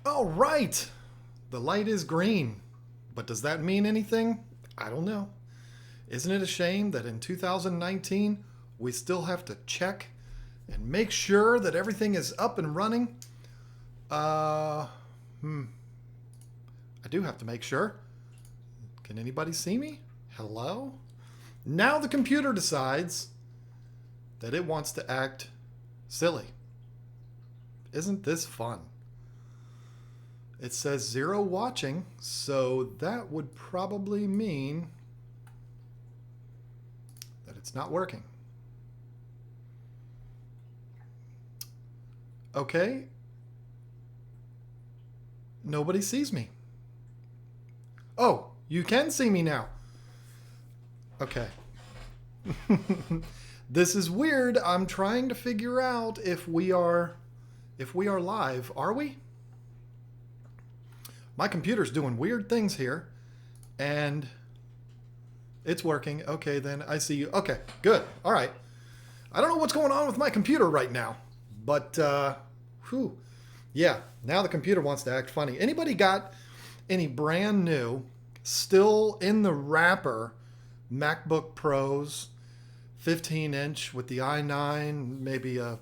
All right. The light is green. But does that mean anything? I don't know. Isn't it a shame that in 2019 we still have to check and make sure that everything is up and running? I do have to make sure. Can anybody see me? Hello? Now the computer decides that it wants to act silly. Isn't this fun? It says 0 watching, so that would probably mean that it's not working. Okay. Nobody sees me. Oh, you can see me now. Okay. This is weird. I'm trying to figure out if we are live. Are we? My computer's doing weird things here, and it's working. Okay, then I see you. Okay, good. All right. I don't know what's going on with my computer right now, but yeah, now the computer wants to act funny. Anybody got any brand new, still in the wrapper, MacBook Pros, 15-inch with the i9, maybe a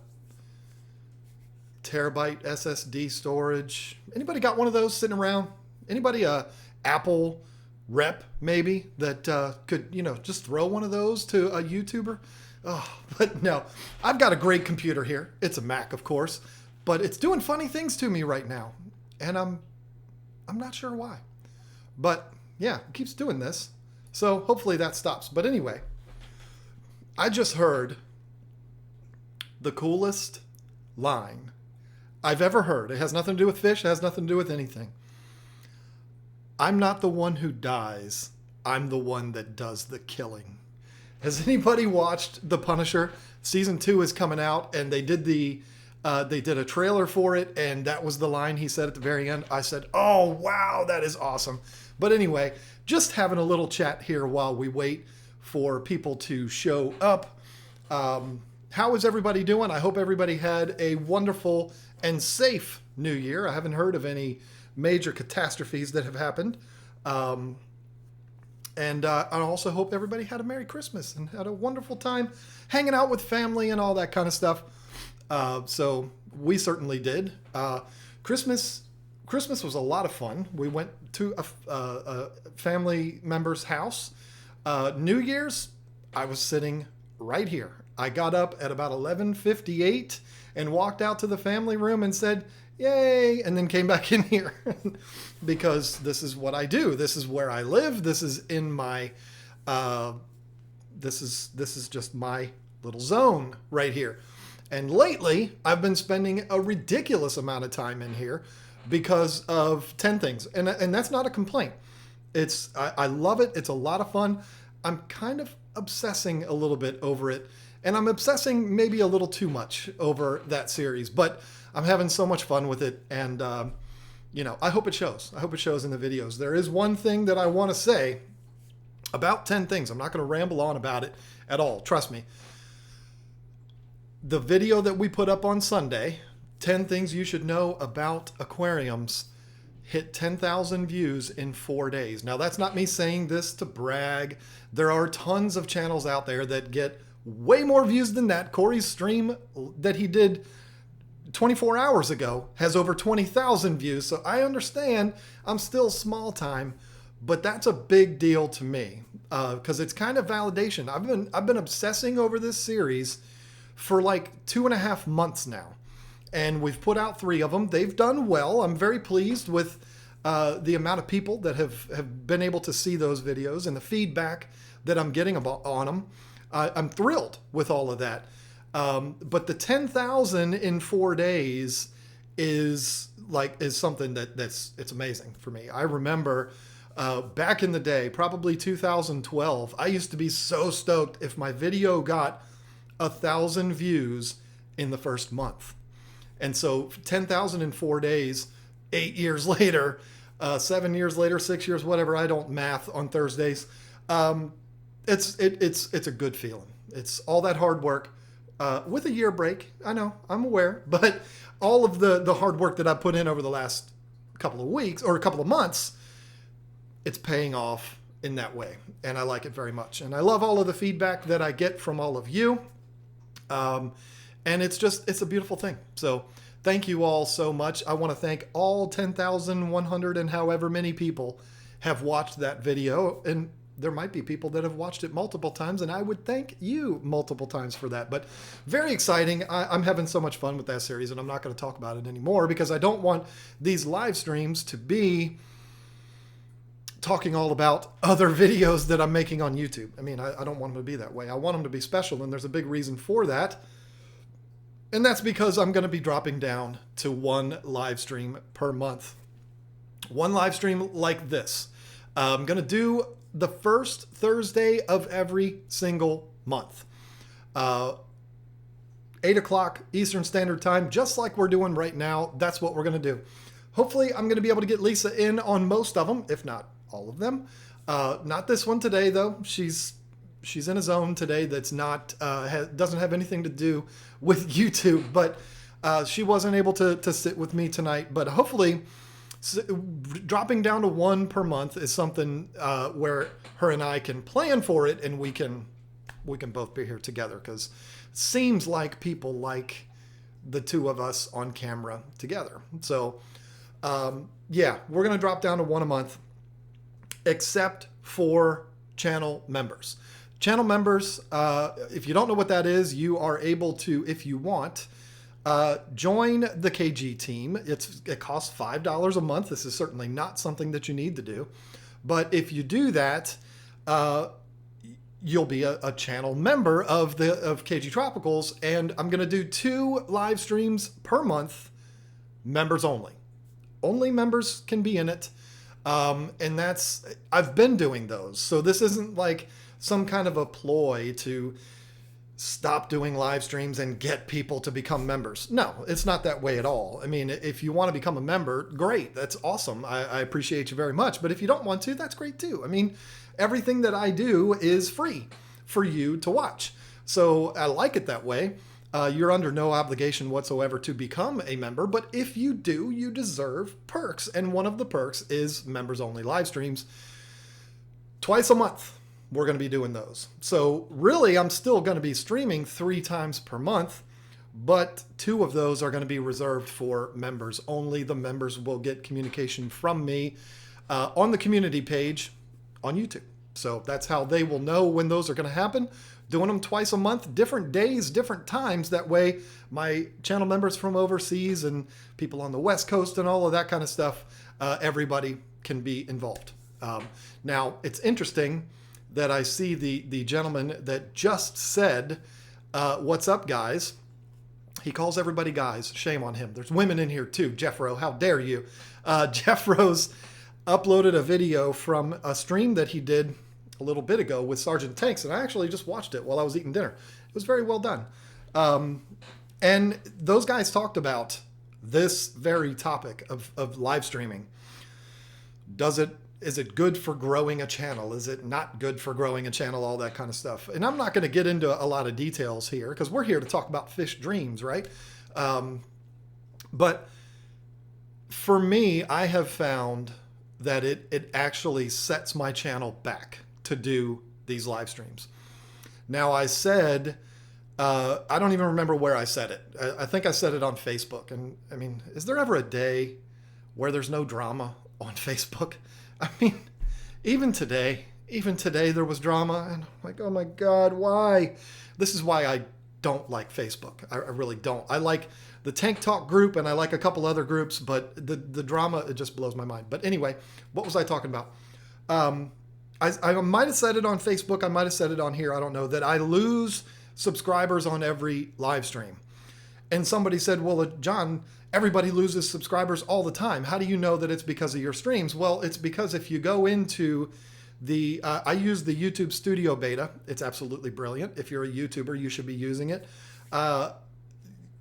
terabyte SSD storage? Anybody got one of those sitting around? Anybody a Apple rep maybe that could just throw one of those to a YouTuber? Oh, but no, I've got a great computer here. It's a Mac, of course, but it's doing funny things to me right now, and I'm not sure why. But yeah, it keeps doing this, so hopefully that stops. But anyway, I just heard the coolest line I've ever heard. It has nothing to do with fish. It has nothing to do with anything. I'm not the one who dies. I'm the one that does the killing. Has anybody watched The Punisher? Season 2 is coming out, and they did a trailer for it, and that was the line he said at the very end. I said, oh, wow, that is awesome. But anyway, just having a little chat here while we wait for people to show up. How is everybody doing? I hope everybody had a wonderful and safe New Year. I haven't heard of any major catastrophes that have happened. And I also hope everybody had a Merry Christmas and had a wonderful time hanging out with family and all that kind of stuff. So we certainly did. Christmas was a lot of fun. We went to a family member's house. New Year's, I was sitting right here. I got up at about 11:58 and walked out to the family room and said, yay, and then came back in here because this is what I do. This is where I live. This is in my, this is just my little zone right here. And lately, I've been spending a ridiculous amount of time in here because of 10 things. And that's not a complaint. I love it. It's a lot of fun. I'm kind of obsessing a little bit over it. And I'm obsessing maybe a little too much over that series. But I'm having so much fun with it. And, I hope it shows. I hope it shows in the videos. There is one thing that I want to say about 10 things. I'm not going to ramble on about it at all. Trust me. The video that we put up on Sunday, 10 things you should know about aquariums, hit 10,000 views in 4 days. Now, that's not me saying this to brag. There are tons of channels out there that get way more views than that. Corey's stream that he did 24 hours ago has over 20,000 views. So I understand I'm still small time, but that's a big deal to me because it's kind of validation. I've been obsessing over this series for like 2.5 months now. And we've put out 3 of them. They've done well. I'm very pleased with the amount of people that have been able to see those videos and the feedback that I'm getting on them. I'm thrilled with all of that. But the 10,000 in 4 days is something it's amazing for me. I remember back in the day, probably 2012, I used to be so stoked if my video got 1,000 views in the first month. And so 10,000 in 4 days, 8 years later, 7 years later, 6 years, whatever, I don't math on Thursdays. It's a good feeling. It's all that hard work with a year break. I know, I'm aware, but all of the hard work that I put in over the last couple of weeks or a couple of months, it's paying off in that way. And I like it very much. And I love all of the feedback that I get from all of you. And it's a beautiful thing. So thank you all so much. I want to thank all 10,100 and however many people have watched that video. And there might be people that have watched it multiple times, and I would thank you multiple times for that. But very exciting. I'm having so much fun with that series, and I'm not going to talk about it anymore because I don't want these live streams to be talking all about other videos that I'm making on YouTube. I mean, I don't want them to be that way. I want them to be special, and there's a big reason for that. And that's because I'm going to be dropping down to one live stream per month. One live stream like this. I'm going to do the first Thursday of every single month. 8 o'clock Eastern Standard Time, just like we're doing right now. That's what we're going to do. Hopefully, I'm going to be able to get Lisa in on most of them, if not all of them. Not this one today, though. She's in a zone today that's not doesn't have anything to do with YouTube, but she wasn't able to sit with me tonight. But hopefully, dropping down to one per month is something where her and I can plan for it, and we can both be here together, because it seems like people like the two of us on camera together. So yeah, we're going to drop down to one a month, except for channel members. Channel members, if you don't know what that is, you are able to, if you want, join the KG team. It costs $5 a month. This is certainly not something that you need to do. But if you do that, you'll be a channel member of KG Tropicals. And I'm going to do 2 live streams per month, members only. Only members can be in it. And I've been doing those. So this isn't like some kind of a ploy to stop doing live streams and get people to become members. No, it's not that way at all. I mean, if you want to become a member, great. That's awesome. I appreciate you very much. But if you don't want to, that's great too. I mean, everything that I do is free for you to watch. So I like it that way. You're under no obligation whatsoever to become a member. But if you do, you deserve perks. And one of the perks is members only live streams twice a month. We're going to be doing those. So really, I'm still going to be streaming 3 times per month, but 2 of those are going to be reserved for members only. The members will get communication from me on the community page on YouTube. So that's how they will know when those are going to happen. Doing them twice a month, different days, different times. That way, my channel members from overseas and people on the West Coast and all of that kind of stuff, everybody can be involved. Now, it's interesting that I see the gentleman that just said, what's up, guys? He calls everybody guys. Shame on him. There's women in here too. Jeffro, how dare you? Jeffro's uploaded a video from a stream that he did a little bit ago with Sergeant Tanks, and I actually just watched it while I was eating dinner. It was very well done. And those guys talked about this very topic of live streaming. Is it good for growing a channel? Is it not good for growing a channel? All that kind of stuff. And I'm not going to get into a lot of details here because we're here to talk about fish dreams, right? But for me, I have found that it actually sets my channel back to do these live streams. Now, I said, I don't even remember where I said it. I think I said it on Facebook. And I mean, is there ever a day where there's no drama on Facebook? I mean, even today there was drama, and I'm like, oh my God, why? This is why I don't like Facebook. I really don't. I like the Tank Talk group, and I like a couple other groups, but the drama, it just blows my mind. But anyway, what was I talking about? I might have said it on Facebook. I might have said it on here. I don't know, that I lose subscribers on every live stream. And somebody said, well, John, everybody loses subscribers all the time. How do you know that it's because of your streams? Well, it's because if you go into I use the YouTube Studio Beta. It's absolutely brilliant. If you're a YouTuber, you should be using it.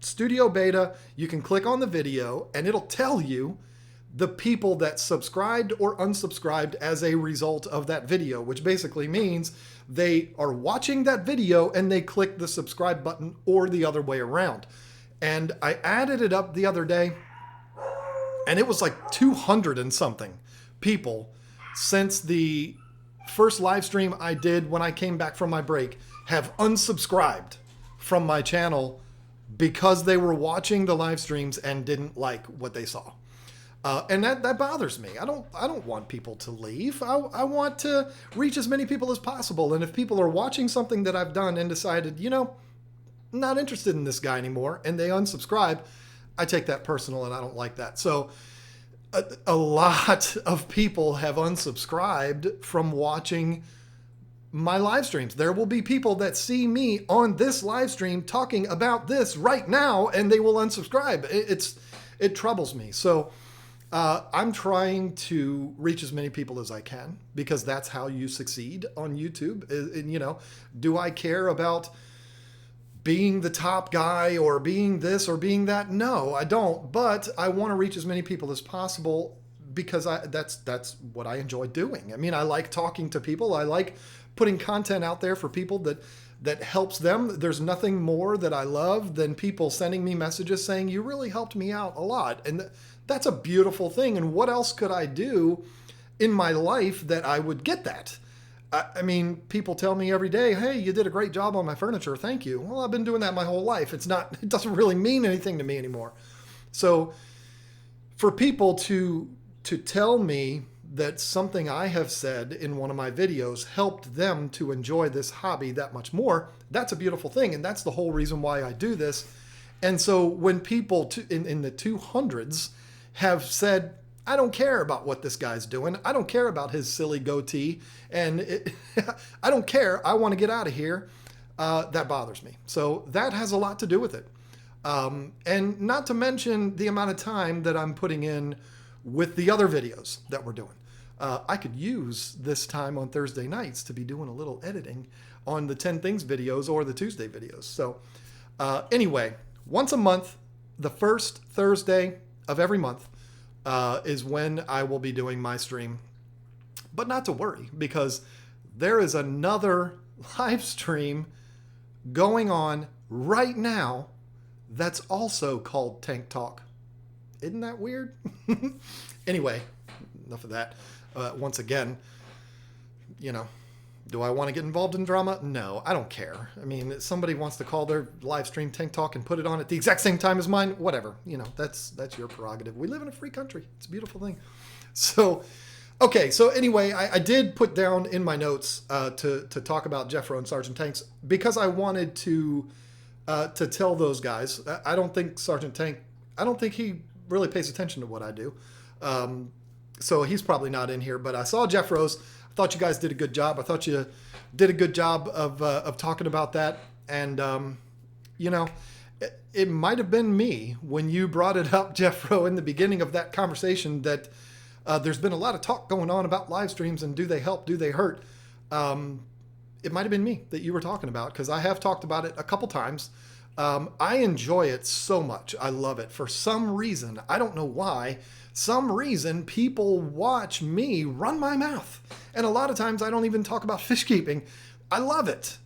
Studio Beta, you can click on the video and it'll tell you the people that subscribed or unsubscribed as a result of that video, which basically means they are watching that video and they click the subscribe button or the other way around. And I added it up the other day. And it was like 200 and something people since the first live stream I did when I came back from my break have unsubscribed from my channel because they were watching the live streams and didn't like what they saw. And that bothers me. I don't want people to leave. I want to reach as many people as possible. And if people are watching something that I've done and decided, I'm not interested in this guy anymore, and they unsubscribe, I take that personal, and I don't like that. So a lot of people have unsubscribed from watching my live streams. There will be people that see me on this live stream talking about this right now, and they will unsubscribe. It troubles me. So I'm trying to reach as many people as I can, because that's how you succeed on YouTube. And, do I care about being the top guy or being this or being that? No, I don't. But I want to reach as many people as possible, because that's what I enjoy doing. I mean, I like talking to people. I like putting content out there for people that helps them. There's nothing more that I love than people sending me messages saying, you really helped me out a lot. And that's a beautiful thing. And what else could I do in my life that I would get that? I mean, people tell me every day, hey, you did a great job on my furniture. Thank you. Well, I've been doing that my whole life. It doesn't really mean anything to me anymore. So for people to tell me that something I have said in one of my videos helped them to enjoy this hobby that much more, that's a beautiful thing. And that's the whole reason why I do this. And so when people in the 200s have said, I don't care about what this guy's doing. I don't care about his silly goatee. And I don't care. I want to get out of here. That bothers me. So that has a lot to do with it. And not to mention the amount of time that I'm putting in with the other videos that we're doing. I could use this time on Thursday nights to be doing a little editing on the 10 Things videos or the Tuesday videos. So anyway, once a month, the first Thursday of every month is when I will be doing my stream. But not to worry, because there is another live stream going on right now that's also called Tank Talk. Isn't that weird? Anyway, enough of that. Once again, do I want to get involved in drama? No, I don't care. I mean, if somebody wants to call their live stream Tank Talk and put it on at the exact same time as mine, whatever. That's your prerogative. We live in a free country. It's a beautiful thing. So, okay. So anyway, I did put down in my notes to talk about Jeffro and Sergeant Tanks, because I wanted to tell those guys. I don't think Sergeant Tank, I don't think he really pays attention to what I do. So he's probably not in here, but I saw Jeffro's. I thought you guys did a good job. I thought you did a good job of talking about that. And, it might have been me when you brought it up, Jeffro, in the beginning of that conversation, that there's been a lot of talk going on about live streams and do they help, do they hurt? It might have been me that you were talking about, because I have talked about it a couple times. I enjoy it so much. I love it. For some reason, I don't know why, people watch me run my mouth. And a lot of times I don't even talk about fish keeping. I love it.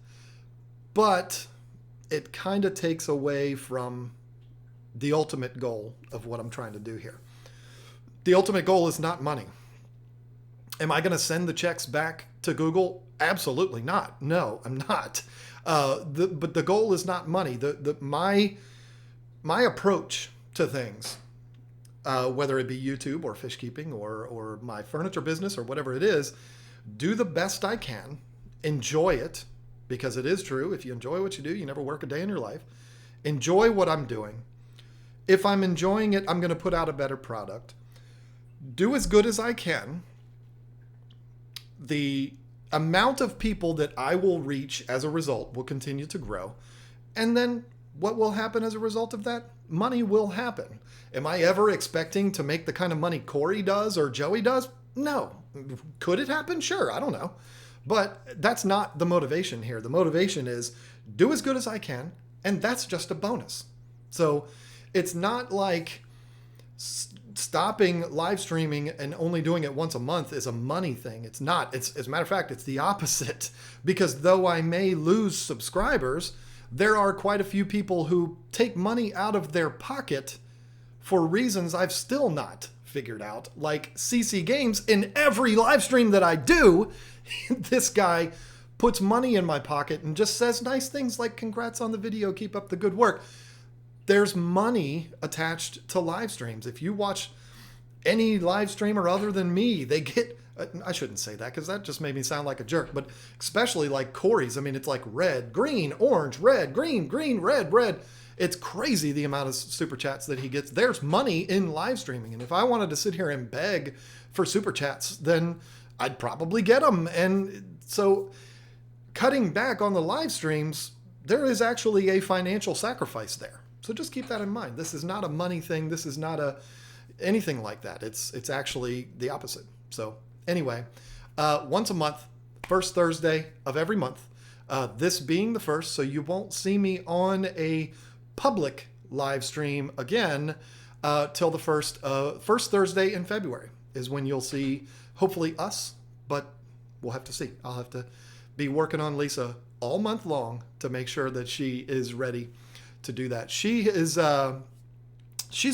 But it kind of takes away from the ultimate goal of what I'm trying to do here. The ultimate goal is not money. Am I going to send the checks back to Google? Absolutely not. No, I'm not. But the goal is not money. My approach to things, whether it be YouTube or fish keeping or my furniture business or whatever it is, do the best I can, enjoy it, because it is true. If you enjoy what you do, you never work a day in your life. Enjoy what I'm doing. If I'm enjoying it, I'm going to put out a better product. Do as good as I can. The amount of people that I will reach as a result will continue to grow. And then what will happen as a result of that? Money will happen. Am I ever expecting to make the kind of money Corey does or Joey does? No. Could it happen? Sure. I don't know. But that's not the motivation here. The motivation is do as good as I can, and that's just a bonus. So it's not like stopping live streaming and only doing it once a month is a money thing. It's not. It's, as a matter of fact, it's the opposite. Because though I may lose subscribers, there are quite a few people who take money out of their pocket for reasons I've still not figured out. Like CC Games, in every live stream that I do, this guy puts money in my pocket and just says nice things like, congrats on the video, keep up the good work. There's money attached to live streams. If you watch any live streamer other than me, they get, I shouldn't say that because that just made me sound like a jerk, but especially like Corey's, I mean, it's like red, green, orange, red, green, green, red, red. It's crazy the amount of super chats that he gets. There's money in live streaming. And if I wanted to sit here and beg for super chats, then I'd probably get them. And so cutting back on the live streams, there is actually a financial sacrifice there. So just keep that in mind. This is not a money thing. This is not anything like that. It's actually the opposite. So anyway, once a month, first Thursday of every month, this being the first, so you won't see me on a public live stream again till the first Thursday in February is when you'll see hopefully us, but we'll have to see. I'll have to be working on Lisa all month long to make sure that she is ready to do that. She's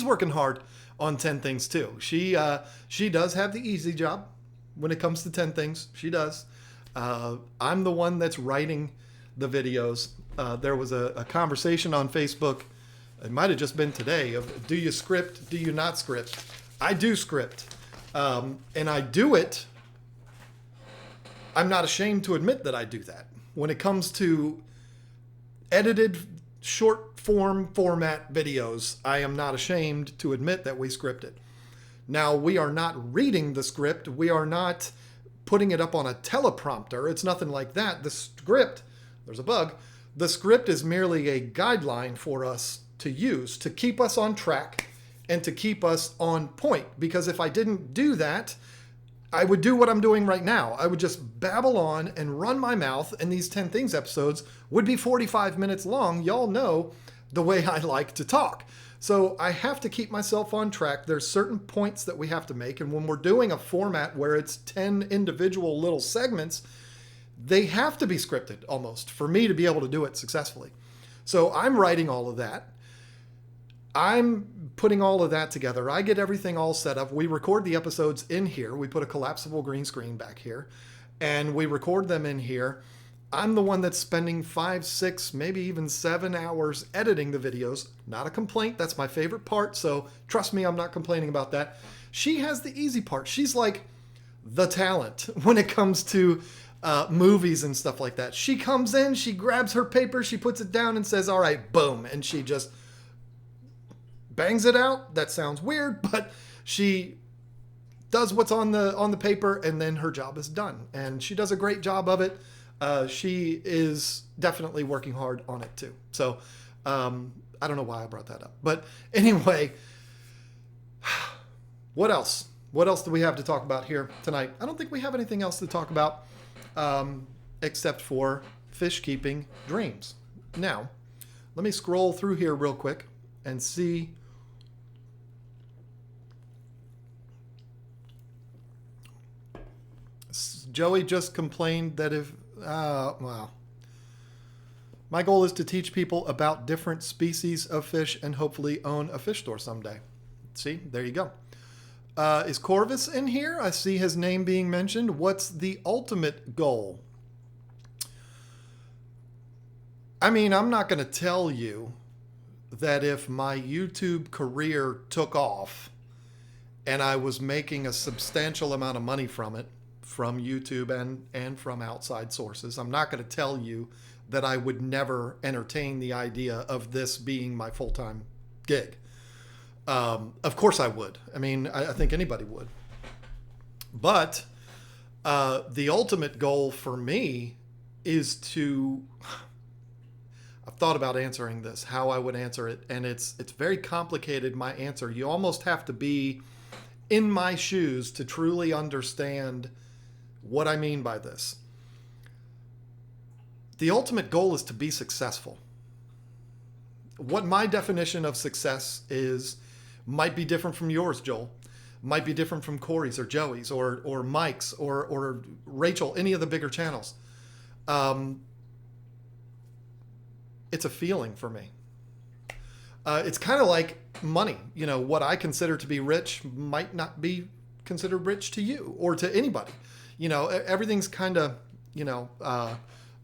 working hard on 10 things too. She does have the easy job when it comes to 10 things. She does. I'm the one that's writing the videos. There was a conversation on Facebook. It might have just been today of, do you script? Do you not script? I do script. And I do it. I'm not ashamed to admit that I do that. When it comes to edited short form format videos, I am not ashamed to admit that we script it. Now, we are not reading the script. We are not putting it up on a teleprompter. It's nothing like that. The script, there's a bug. The script is merely a guideline for us to use to keep us on track and to keep us on point. Because if I didn't do that, I would do what I'm doing right now. I would just babble on and run my mouth, and these 10 Things episodes would be 45 minutes long. Y'all know the way I like to talk. So I have to keep myself on track. There's certain points that we have to make, and when we're doing a format where it's 10 individual little segments, they have to be scripted almost for me to be able to do it successfully. So I'm writing all of that. I'm putting all of that together. I get everything all set up. We record the episodes in here. We put a collapsible green screen back here, and we record them in here. I'm the one that's spending 5, 6, maybe even 7 hours editing the videos. Not a complaint. That's my favorite part. So trust me, I'm not complaining about that. She has the easy part. She's like the talent when it comes to movies and stuff like that. She comes in, she grabs her paper, she puts it down and says, all right, boom. And she just bangs it out. That sounds weird, but she does what's on the paper, and then her job is done. And she does a great job of it. She is definitely working hard on it too. So I don't know why I brought that up. But anyway, what else? What else do we have to talk about here tonight? I don't think we have anything else to talk about except for fish keeping dreams. Now, let me scroll through here real quick and see. Joey just complained that if, wow. My goal is to teach people about different species of fish and hopefully own a fish store someday. See, there you go. Is Corvus in here? I see his name being mentioned. What's the ultimate goal? I mean, I'm not going to tell you that if my YouTube career took off and I was making a substantial amount of money from it, from YouTube and from outside sources, I'm not going to tell you that I would never entertain the idea of this being my full-time gig. Of course I would. I mean, I think anybody would. But the ultimate goal for me is to... I've thought about answering this, how I would answer it, and it's very complicated, my answer. You almost have to be in my shoes to truly understand what I mean by this. The ultimate goal is to be successful. What my definition of success is might be different from yours, Joel. Might be different from Corey's or Joey's or Mike's or Rachel, any of the bigger channels. It's a feeling for me. It's kind of like money. You know, what I consider to be rich might not be considered rich to you or to anybody. You know, everything's kind of,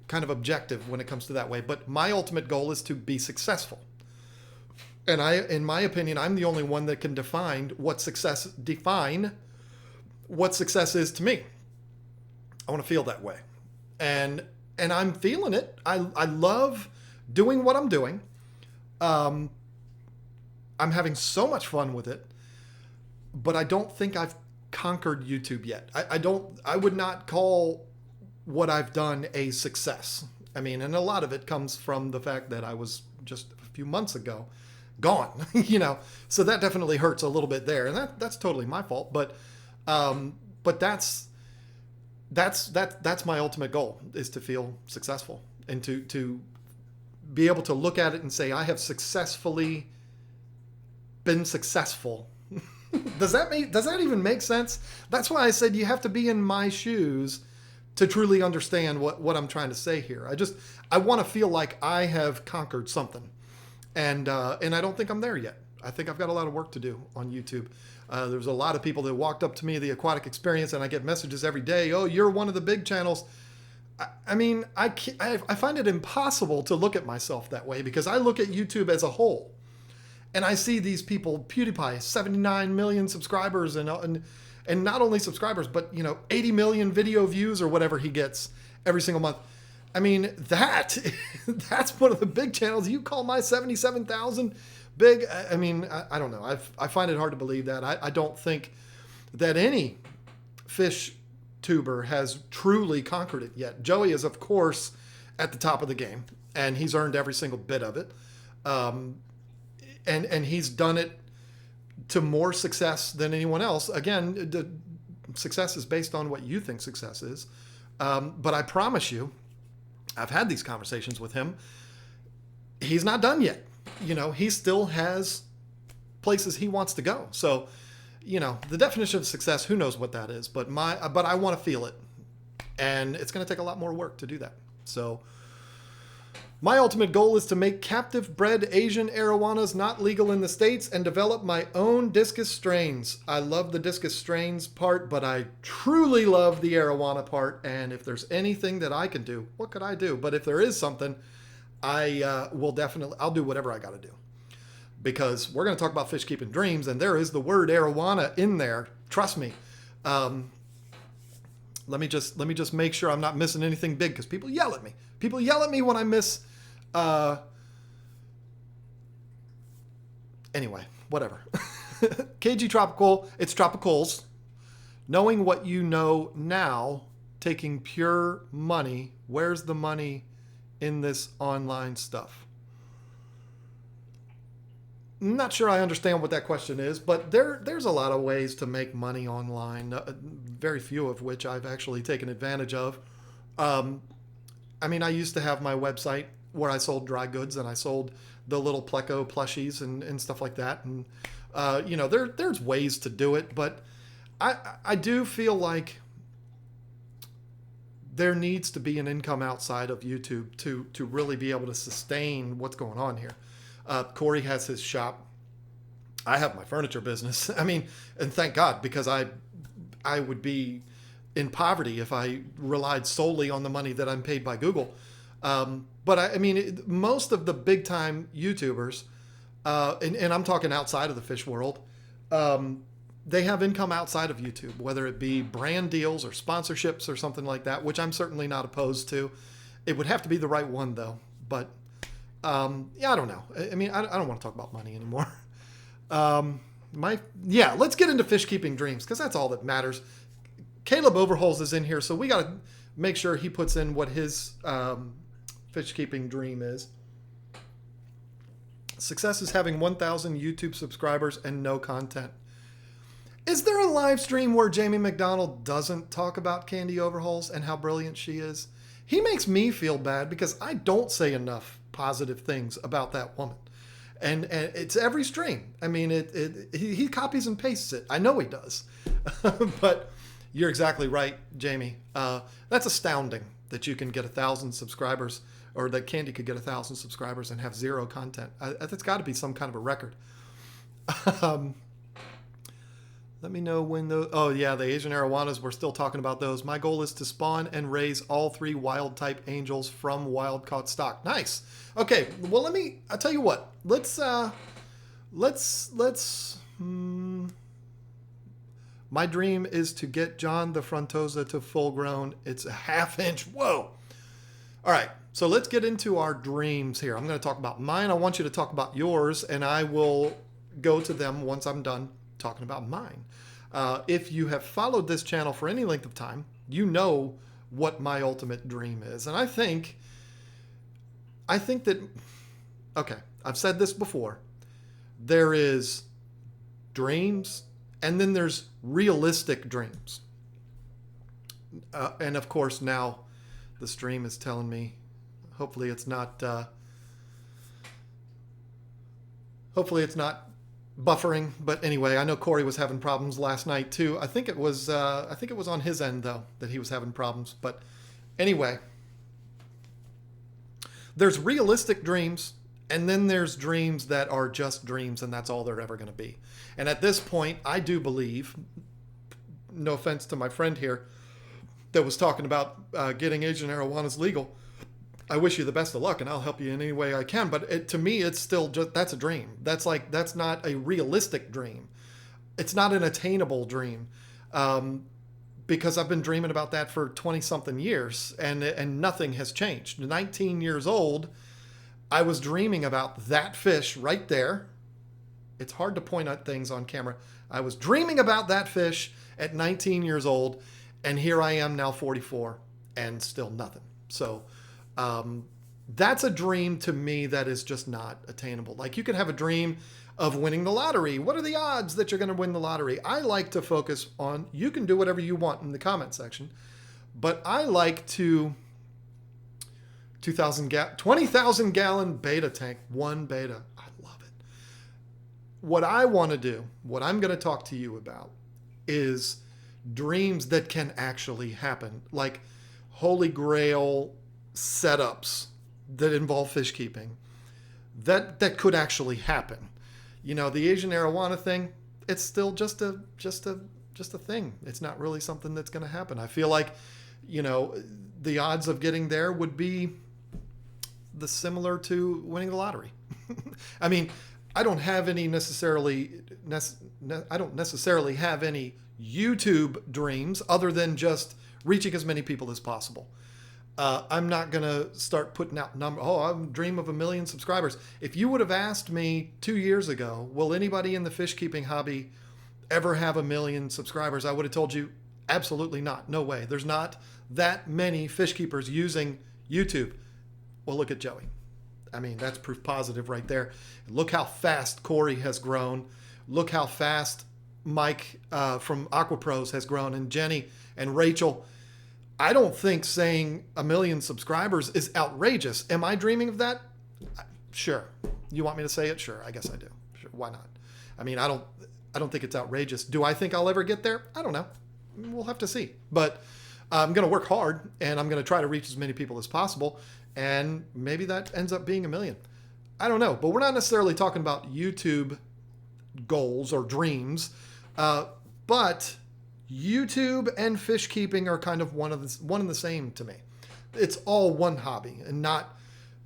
kind of objective when it comes to that way. But my ultimate goal is to be successful. And in my opinion, I'm the only one that can define what success is to me. I want to feel that way. And I'm feeling it. I love doing what I'm doing. I'm having so much fun with it, but I don't think I've conquered YouTube yet. I would not call what I've done a success. I mean, and a lot of it comes from the fact that I was just a few months ago gone, so that definitely hurts a little bit there. And that's totally my fault. But that's my ultimate goal, is to feel successful and to be able to look at it and say, I have successfully been successful. Does that even make sense? That's why I said you have to be in my shoes to truly understand what I'm trying to say here. I want to feel like I have conquered something. And I don't think I'm there yet. I think I've got a lot of work to do on YouTube. There's a lot of people that walked up to me, the Aquatic Experience, and I get messages every day. Oh, you're one of the big channels. I mean, I find it impossible to look at myself that way, because I look at YouTube as a whole. And I see these people, PewDiePie, 79 million subscribers, and not only subscribers, but 80 million video views or whatever he gets every single month. I mean, that's one of the big channels. You call my 77,000 big? I mean, I don't know. I find it hard to believe that. I don't think that any fish tuber has truly conquered it yet. Joey is, of course, at the top of the game, and he's earned every single bit of it. And he's done it to more success than anyone else. Again, the success is based on what you think success is. But I promise you, I've had these conversations with him. He's not done yet. He still has places he wants to go. So, the definition of success, who knows what that is, but I want to feel it. And it's going to take a lot more work to do that. So my ultimate goal is to make captive bred Asian arowanas not legal in the States and develop my own discus strains. I love the discus strains part, but I truly love the arowana part. And if there's anything that I can do, what could I do? But if there is something, I'll do whatever I got to do. Because we're going to talk about fish keeping dreams, and there is the word arowana in there. Trust me. Let me just make sure I'm not missing anything big, because people yell at me. People yell at me when I miss. Anyway, whatever. KG Tropical, it's tropicals. Knowing what you know now, taking pure money. Where's the money in this online stuff? I'm not sure I understand what that question is, but there's a lot of ways to make money online, very few of which I've actually taken advantage of. I mean, I used to have my website where I sold dry goods, and I sold the little Pleco plushies and stuff like that. And, there's ways to do it, but I do feel like there needs to be an income outside of YouTube to really be able to sustain what's going on here. Corey has his shop. I have my furniture business. I mean, and thank God, because I would be in poverty if I relied solely on the money that I'm paid by Google. But I mean, most of the big time YouTubers, and I'm talking outside of the fish world, they have income outside of YouTube, whether it be brand deals or sponsorships or something like that, which I'm certainly not opposed to. It would have to be the right one, though. But I don't know. I mean, I don't want to talk about money anymore. Let's get into fish keeping dreams, because that's all that matters. Caleb Overholes is in here, so we got to make sure he puts in what his fish keeping dream is. Success is having 1,000 YouTube subscribers and no content. Is there a live stream where Jamie McDonald doesn't talk about Candy Overholes and how brilliant she is? He makes me feel bad because I don't say enough positive things about that woman. And it's every stream. I mean, he copies and pastes it. I know he does. But you're exactly right, Jamie. That's astounding that you can get 1,000 subscribers or that Candy could get 1,000 subscribers and have zero content. That's got to be some kind of a record. Let me know when the... Oh, yeah, the Asian arowanas, we're still talking about those. My goal is to spawn and raise all 3 wild-type angels from wild-caught stock. Nice. Okay, well, I'll tell you what. My dream is to get John the Frontosa to full-grown. It's a half-inch. Whoa. All right, so let's get into our dreams here. I'm going to talk about mine. I want you to talk about yours, and I will go to them once I'm done talking about mine. If you have followed this channel for any length of time, you know what my ultimate dream is. And I think that, okay, I've said this before. There is dreams, and then there's realistic dreams. And of course, now the stream is telling me, hopefully it's not buffering, but anyway, I know Corey was having problems last night too. I think it was on his end though that he was having problems. But anyway, there's realistic dreams, and then there's dreams that are just dreams, and that's all they're ever going to be. And at this point, I do believe, no offense to my friend here that was talking about getting Asian arowanas legal, I wish you the best of luck, and I'll help you in any way I can. But to me, it's still just, that's a dream. That's not a realistic dream. It's not an attainable dream, because I've been dreaming about that for 20-something years, and nothing has changed. 19 years old, I was dreaming about that fish right there. It's hard to point at things on camera. I was dreaming about that fish at 19 years old, and here I am now 44, and still nothing. So... that's a dream to me that is just not attainable. Like, you can have a dream of winning the lottery. What are the odds that you're going to win the lottery? I like to focus on, you can do whatever you want in the comment section, but I like to 20,000 gallon beta tank, one beta. I love it. What I want to do, what I'm going to talk to you about, is dreams that can actually happen, like Holy Grail setups that involve fish keeping that could actually happen. You know, the Asian arowana thing, it's still just a thing. It's not really something that's going to happen. I feel like, you know, the odds of getting there would be similar to winning the lottery. I mean, I don't necessarily have any YouTube dreams other than just reaching as many people as possible. I'm not going to start putting out numbers. Oh, I dream of 1 million subscribers. If you would have asked me 2 years ago, will anybody in the fish keeping hobby ever have 1 million subscribers? I would have told you, absolutely not. No way. There's not that many fish keepers using YouTube. Well, look at Joey. I mean, that's proof positive right there. Look how fast Corey has grown. Look how fast Mike from Aquapros has grown, and Jenny and Rachel. I don't think saying 1 million subscribers is outrageous. Am I dreaming of that? Sure. You want me to say it? Sure. I guess I do. Sure. Why not? I mean, I don't think it's outrageous. Do I think I'll ever get there? I don't know. We'll have to see. But I'm going to work hard, and I'm going to try to reach as many people as possible. And maybe that ends up being 1 million. I don't know. But we're not necessarily talking about YouTube goals or dreams. But YouTube and fish keeping are kind of one and the same to me. It's all one hobby, and not,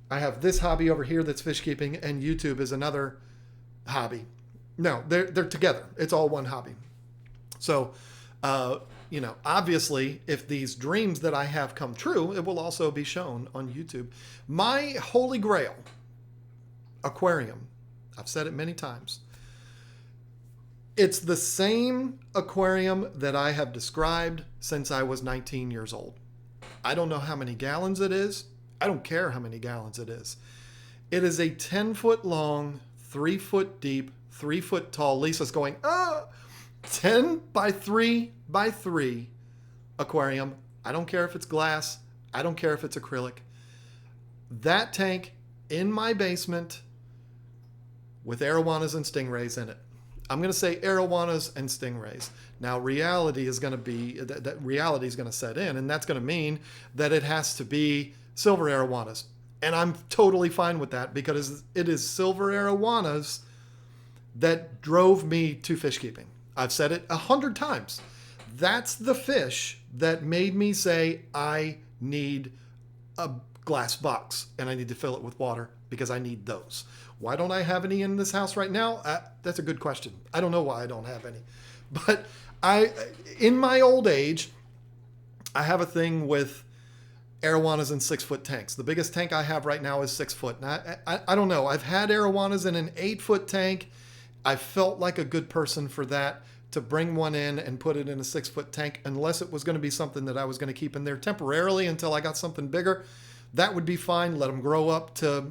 I have this hobby over here that's fish keeping, and YouTube is another hobby. No, they're together. It's all one hobby. So, you know, obviously, if these dreams that I have come true, it will also be shown on YouTube. My Holy Grail aquarium, I've said it many times, it's the same aquarium that I have described since I was 19 years old. I don't know how many gallons it is. I don't care how many gallons it is. It is a 10-foot long, 3-foot deep, 3-foot tall. Lisa's going, 10 by 3 by 3 aquarium. I don't care if it's glass. I don't care if it's acrylic. That tank in my basement with arowanas and stingrays in it. I'm going to say arowanas and stingrays. Now, reality is going to be, that reality is going to set in, and that's going to mean that it has to be silver arowanas. And I'm totally fine with that because it is silver arowanas that drove me to fish keeping. I've said it 100 times. That's the fish that made me say, I need a glass box and I need to fill it with water because I need those. Why don't I have any in this house right now? That's a good question. I don't know why I don't have any. But in my old age, I have a thing with arowanas in 6-foot tanks. The biggest tank I have right now is 6 foot. And I don't know. I've had arowanas in an 8-foot tank. I felt like a good person for that, to bring one in and put it in a 6-foot tank, unless it was going to be something that I was going to keep in there temporarily until I got something bigger. That would be fine. Let them grow up to,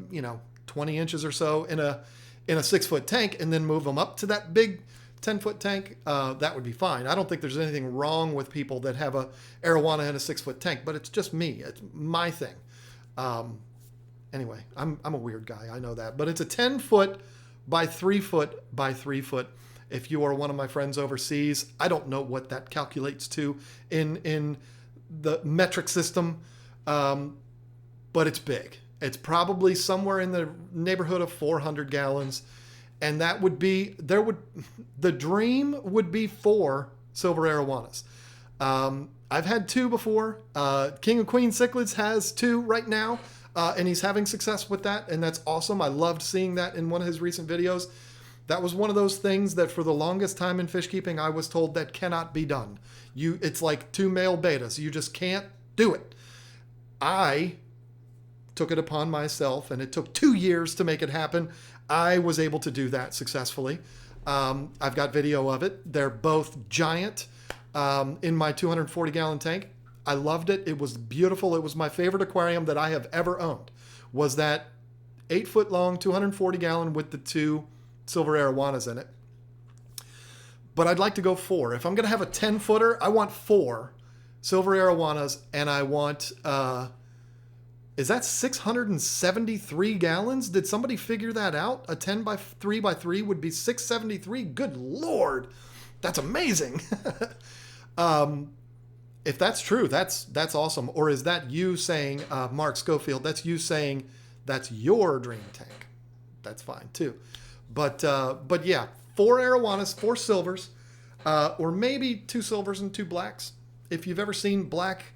20 inches or so in a 6-foot tank, and then move them up to that big 10-foot tank. That would be fine. I don't think there's anything wrong with people that have a arowana in a 6-foot tank, but it's just me. It's my thing. Anyway, I'm a weird guy. I know that, but it's a 10-foot by 3-foot by 3-foot. If you are one of my friends overseas, I don't know what that calculates to in the metric system, but it's big. It's probably somewhere in the neighborhood of 400 gallons. And that would be, the dream would be 4 silver arowanas. I've had 2 before. King of Queen Cichlids has 2 right now, and he's having success with that, and that's awesome. I loved seeing that in one of his recent videos. That was one of those things that for the longest time in fish keeping, I was told that cannot be done. It's like 2 male betas. You just can't do it. I took it upon myself, and it took 2 years to make it happen. I was able to do that successfully. I've got video of it. They're both giant in my 240-gallon tank. I loved it. It was beautiful. It was my favorite aquarium that I have ever owned, was that 8-foot long, 240-gallon with the 2 silver arowanas in it. But I'd like to go 4. If I'm going to have a 10-footer, I want 4 silver arowanas, and I want... is that 673 gallons? Did somebody figure that out? A 10 by 3 by 3 would be 673. Good Lord. That's amazing. If that's true, that's awesome. Or is that you saying, Mark Schofield, that's you saying that's your dream tank? That's fine too. But yeah, 4 arowanas, 4 silvers, or maybe 2 silvers and 2 blacks. If you've ever seen black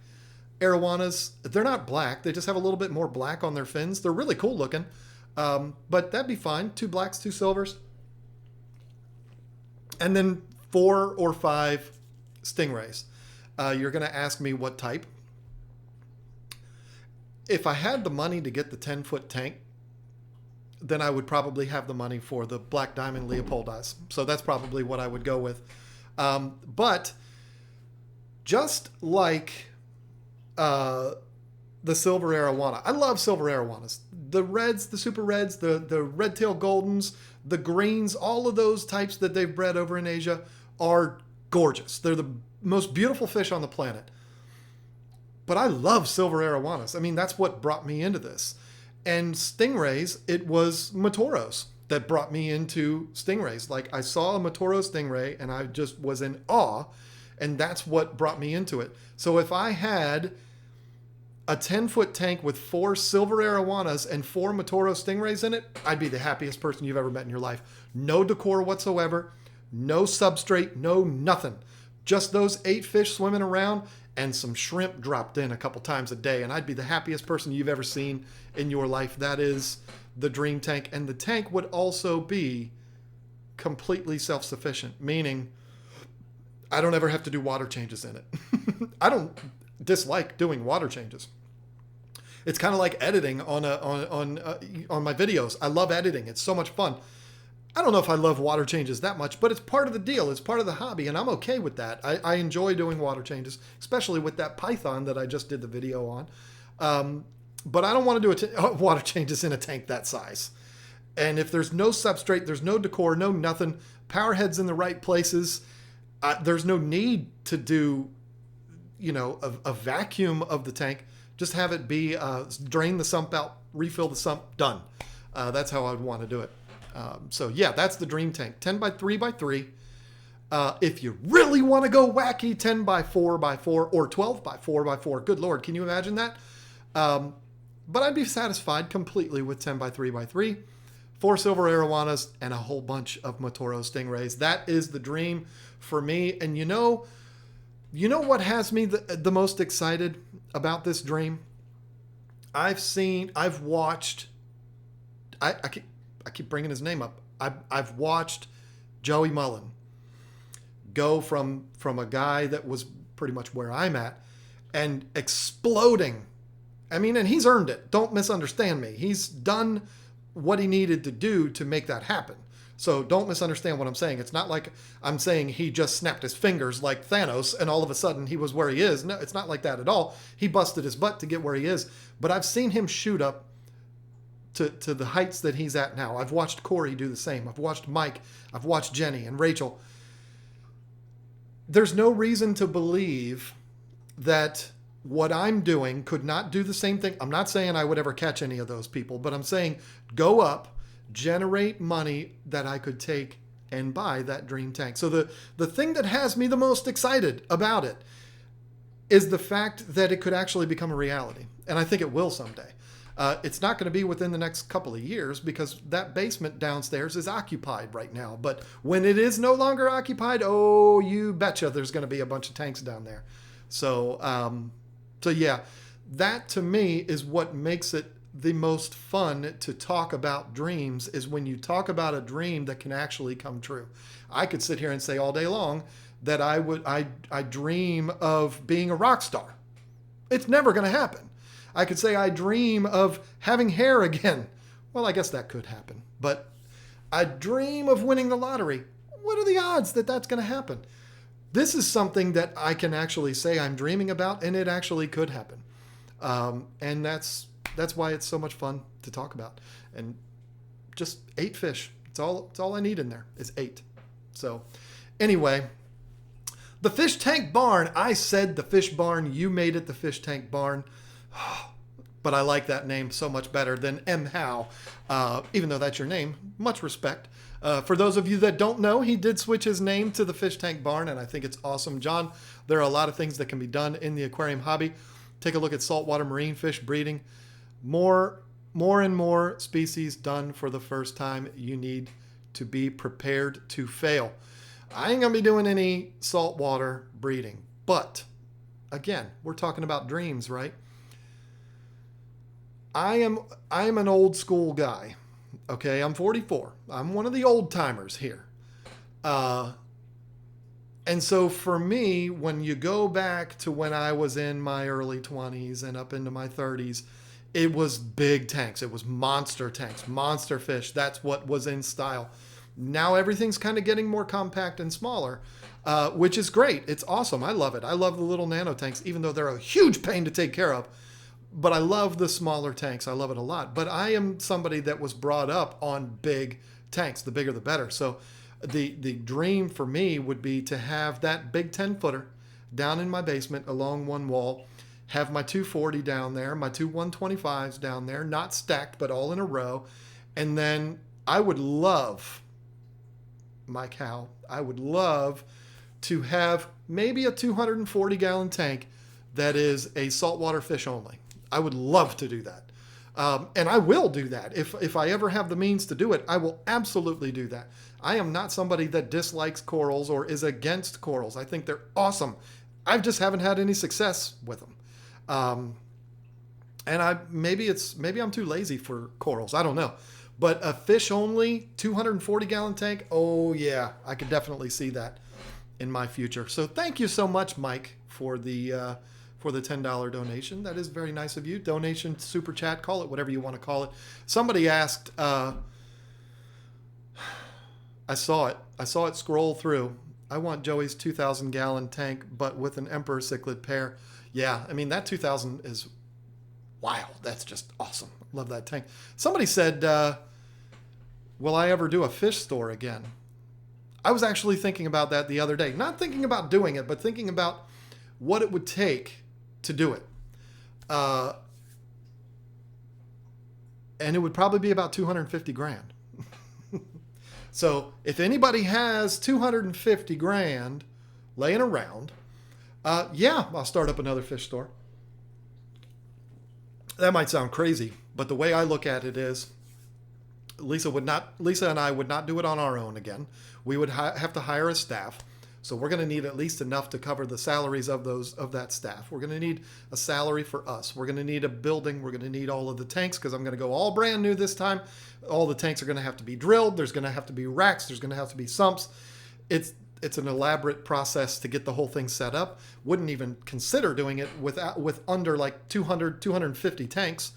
arowanas, they're not black. They just have a little bit more black on their fins. They're really cool looking. But that'd be fine. 2 blacks, 2 silvers. And then 4 or 5 stingrays. You're going to ask me what type. If I had the money to get the 10-foot tank, then I would probably have the money for the black diamond Leopoldis. So that's probably what I would go with. But just like the silver arowana, I love silver arowanas. The reds, the super reds, the red-tail goldens, the greens, all of those types that they've bred over in Asia are gorgeous. They're the most beautiful fish on the planet. But I love silver arowanas. I mean, that's what brought me into this. And stingrays, it was Matoros that brought me into stingrays. Like, I saw a Matoro stingray and I just was in awe, and that's what brought me into it. So if I had a 10-foot tank with 4 silver arowanas and 4 Matoro stingrays in it, I'd be the happiest person you've ever met in your life. No decor whatsoever, no substrate, no nothing. Just those 8 fish swimming around and some shrimp dropped in a couple times a day, and I'd be the happiest person you've ever seen in your life. That is the dream tank. And the tank would also be completely self-sufficient, meaning I don't ever have to do water changes in it. I don't dislike doing water changes. It's kind of like editing on my videos. I love editing. It's so much fun. I don't know if I love water changes that much, but it's part of the deal. It's part of the hobby, and I'm okay with that. I enjoy doing water changes, especially with that python that I just did the video on. But I don't want to do water changes in a tank that size. And if there's no substrate, there's no decor, no nothing, power heads in the right places, there's no need to do, a vacuum of the tank. Just have it be, drain the sump out, refill the sump, done. That's how I'd want to do it. So yeah, that's the dream tank. 10 by 3 by 3. If you really want to go wacky, 10 by 4 by 4 or 12 by 4 by 4. Good Lord, can you imagine that? but I'd be satisfied completely with 10 by 3 by 3, 4 silver arowanas, and a whole bunch of Motoro Stingrays. That is the dream for me. And you know what has me the most excited about this dream? I've watched, I keep bringing his name up. I've watched Joey Mullen go from a guy that was pretty much where I'm at and exploding. I mean, and he's earned it. Don't misunderstand me. He's done what he needed to do to make that happen. So don't misunderstand what I'm saying. It's not like I'm saying he just snapped his fingers like Thanos and all of a sudden he was where he is. No, it's not like that at all. He busted his butt to get where he is. But I've seen him shoot up to the heights that he's at now. I've watched Corey do the same. I've watched Mike. I've watched Jenny and Rachel. There's no reason to believe that what I'm doing could not do the same thing. I'm not saying I would ever catch any of those people, but I'm saying go up, generate money that I could take and buy that dream tank. So the thing that has me the most excited about it is the fact that it could actually become a reality. And I think it will someday. It's not going to be within the next couple of years because that basement downstairs is occupied right now. But when it is no longer occupied, oh, you betcha there's going to be a bunch of tanks down there. So yeah, that to me is what makes it the most fun to talk about dreams, is when you talk about a dream that can actually come true. I could sit here and say all day long that I dream of being a rock star. It's never going to happen. I could say I dream of having hair again. Well, I guess that could happen. But I dream of winning the lottery. What are the odds that that's going to happen? This is something that I can actually say I'm dreaming about, and it actually could happen. And that's why it's so much fun to talk about. And just 8 fish. It's all I need in there is 8. So anyway, the fish tank barn. I said the fish barn. You made it the fish tank barn. But I like that name so much better than M. Howe, even though that's your name. Much respect. For those of you that don't know, he did switch his name to the Fish Tank Barn, and I think it's awesome. John, there are a lot of things that can be done in the aquarium hobby. Take a look at saltwater marine fish breeding. More and more species done for the first time. You need to be prepared to fail. I ain't going to be doing any saltwater breeding, but again, we're talking about dreams, right? I'm an old school guy. Okay, I'm 44. I'm one of the old timers here. And so for me, when you go back to when I was in my early 20s and up into my 30s, it was big tanks. It was monster tanks, monster fish. That's what was in style. Now everything's kind of getting more compact and smaller, which is great. It's awesome. I love it. I love the little nano tanks, even though they're a huge pain to take care of. But I love the smaller tanks. I love it a lot. But I am somebody that was brought up on big tanks. The bigger, the better. So the dream for me would be to have that big 10-footer down in my basement along one wall, have my 240 down there, my two 125s down there, not stacked, but all in a row. And then I would love, Mike Howe, I would love to have maybe a 240-gallon tank that is a saltwater fish only. I would love to do that. And I will do that. If I ever have the means to do it, I will absolutely do that. I am not somebody that dislikes corals or is against corals. I think they're awesome. I just haven't had any success with them. And maybe I'm too lazy for corals. I don't know. But a fish only 240-gallon tank, oh yeah, I could definitely see that in my future. So thank you so much, Mike, for the $10 donation. That is very nice of you. Donation, super chat, call it whatever you want to call it. Somebody asked, I saw it scroll through. I want Joey's 2,000-gallon tank, but with an emperor cichlid pair. Yeah, I mean, that 2,000 is, wow, that's just awesome. Love that tank. Somebody said, will I ever do a fish store again? I was actually thinking about that the other day. Not thinking about doing it, but thinking about what it would take to do it. And it would probably be about $250,000. So if anybody has $250,000 laying around, yeah, I'll start up another fish store. That might sound crazy, but the way I look at it is Lisa and I would not do it on our own again. We would have to hire a staff. So we're going to need at least enough to cover the salaries of that staff. We're going to need a salary for us. We're going to need a building. We're going to need all of the tanks because I'm going to go all brand new this time. All the tanks are going to have to be drilled. There's going to have to be racks. There's going to have to be sumps. It's an elaborate process to get the whole thing set up. Wouldn't even consider doing it with under like 250 tanks,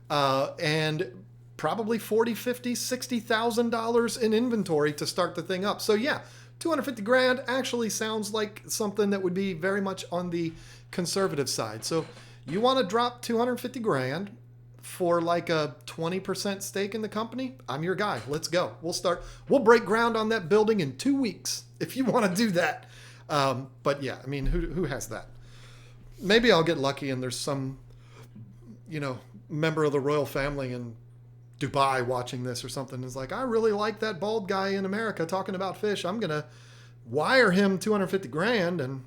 and probably $40, $50, $60,000 in inventory to start the thing up. So yeah, 250 grand actually sounds like something that would be very much on the conservative side. So you want to drop 250 grand for like a 20% stake in the company? I'm your guy. Let's go. We'll break ground on that building in 2 weeks if you want to do that. But yeah, I mean, who has that? Maybe I'll get lucky and there's some, member of the royal family in Dubai watching this or something is like, I really like that bald guy in America talking about fish. I'm going to wire him 250 grand and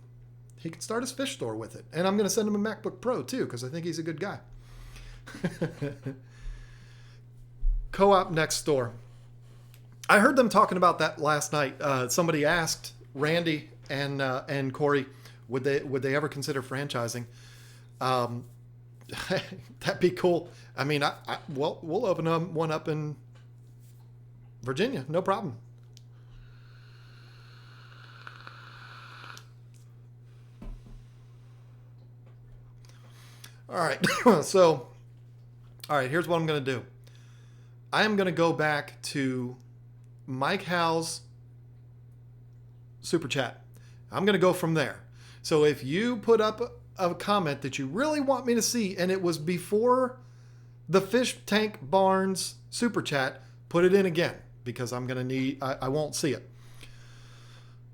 he can start his fish store with it. And I'm going to send him a MacBook Pro too, because I think he's a good guy. Co-op next door. I heard them talking about that last night. Somebody asked Randy and Corey, would they ever consider franchising? That'd be cool. I mean, we'll open one up in Virginia, no problem. All right. So, all right, here's what I'm going to do. I am going to go back to Mike Howell's super chat. I'm going to go from there. So if you put up a comment that you really want me to see, and it was before the Fish Tank Barnes super chat, put it in again, because I won't see it.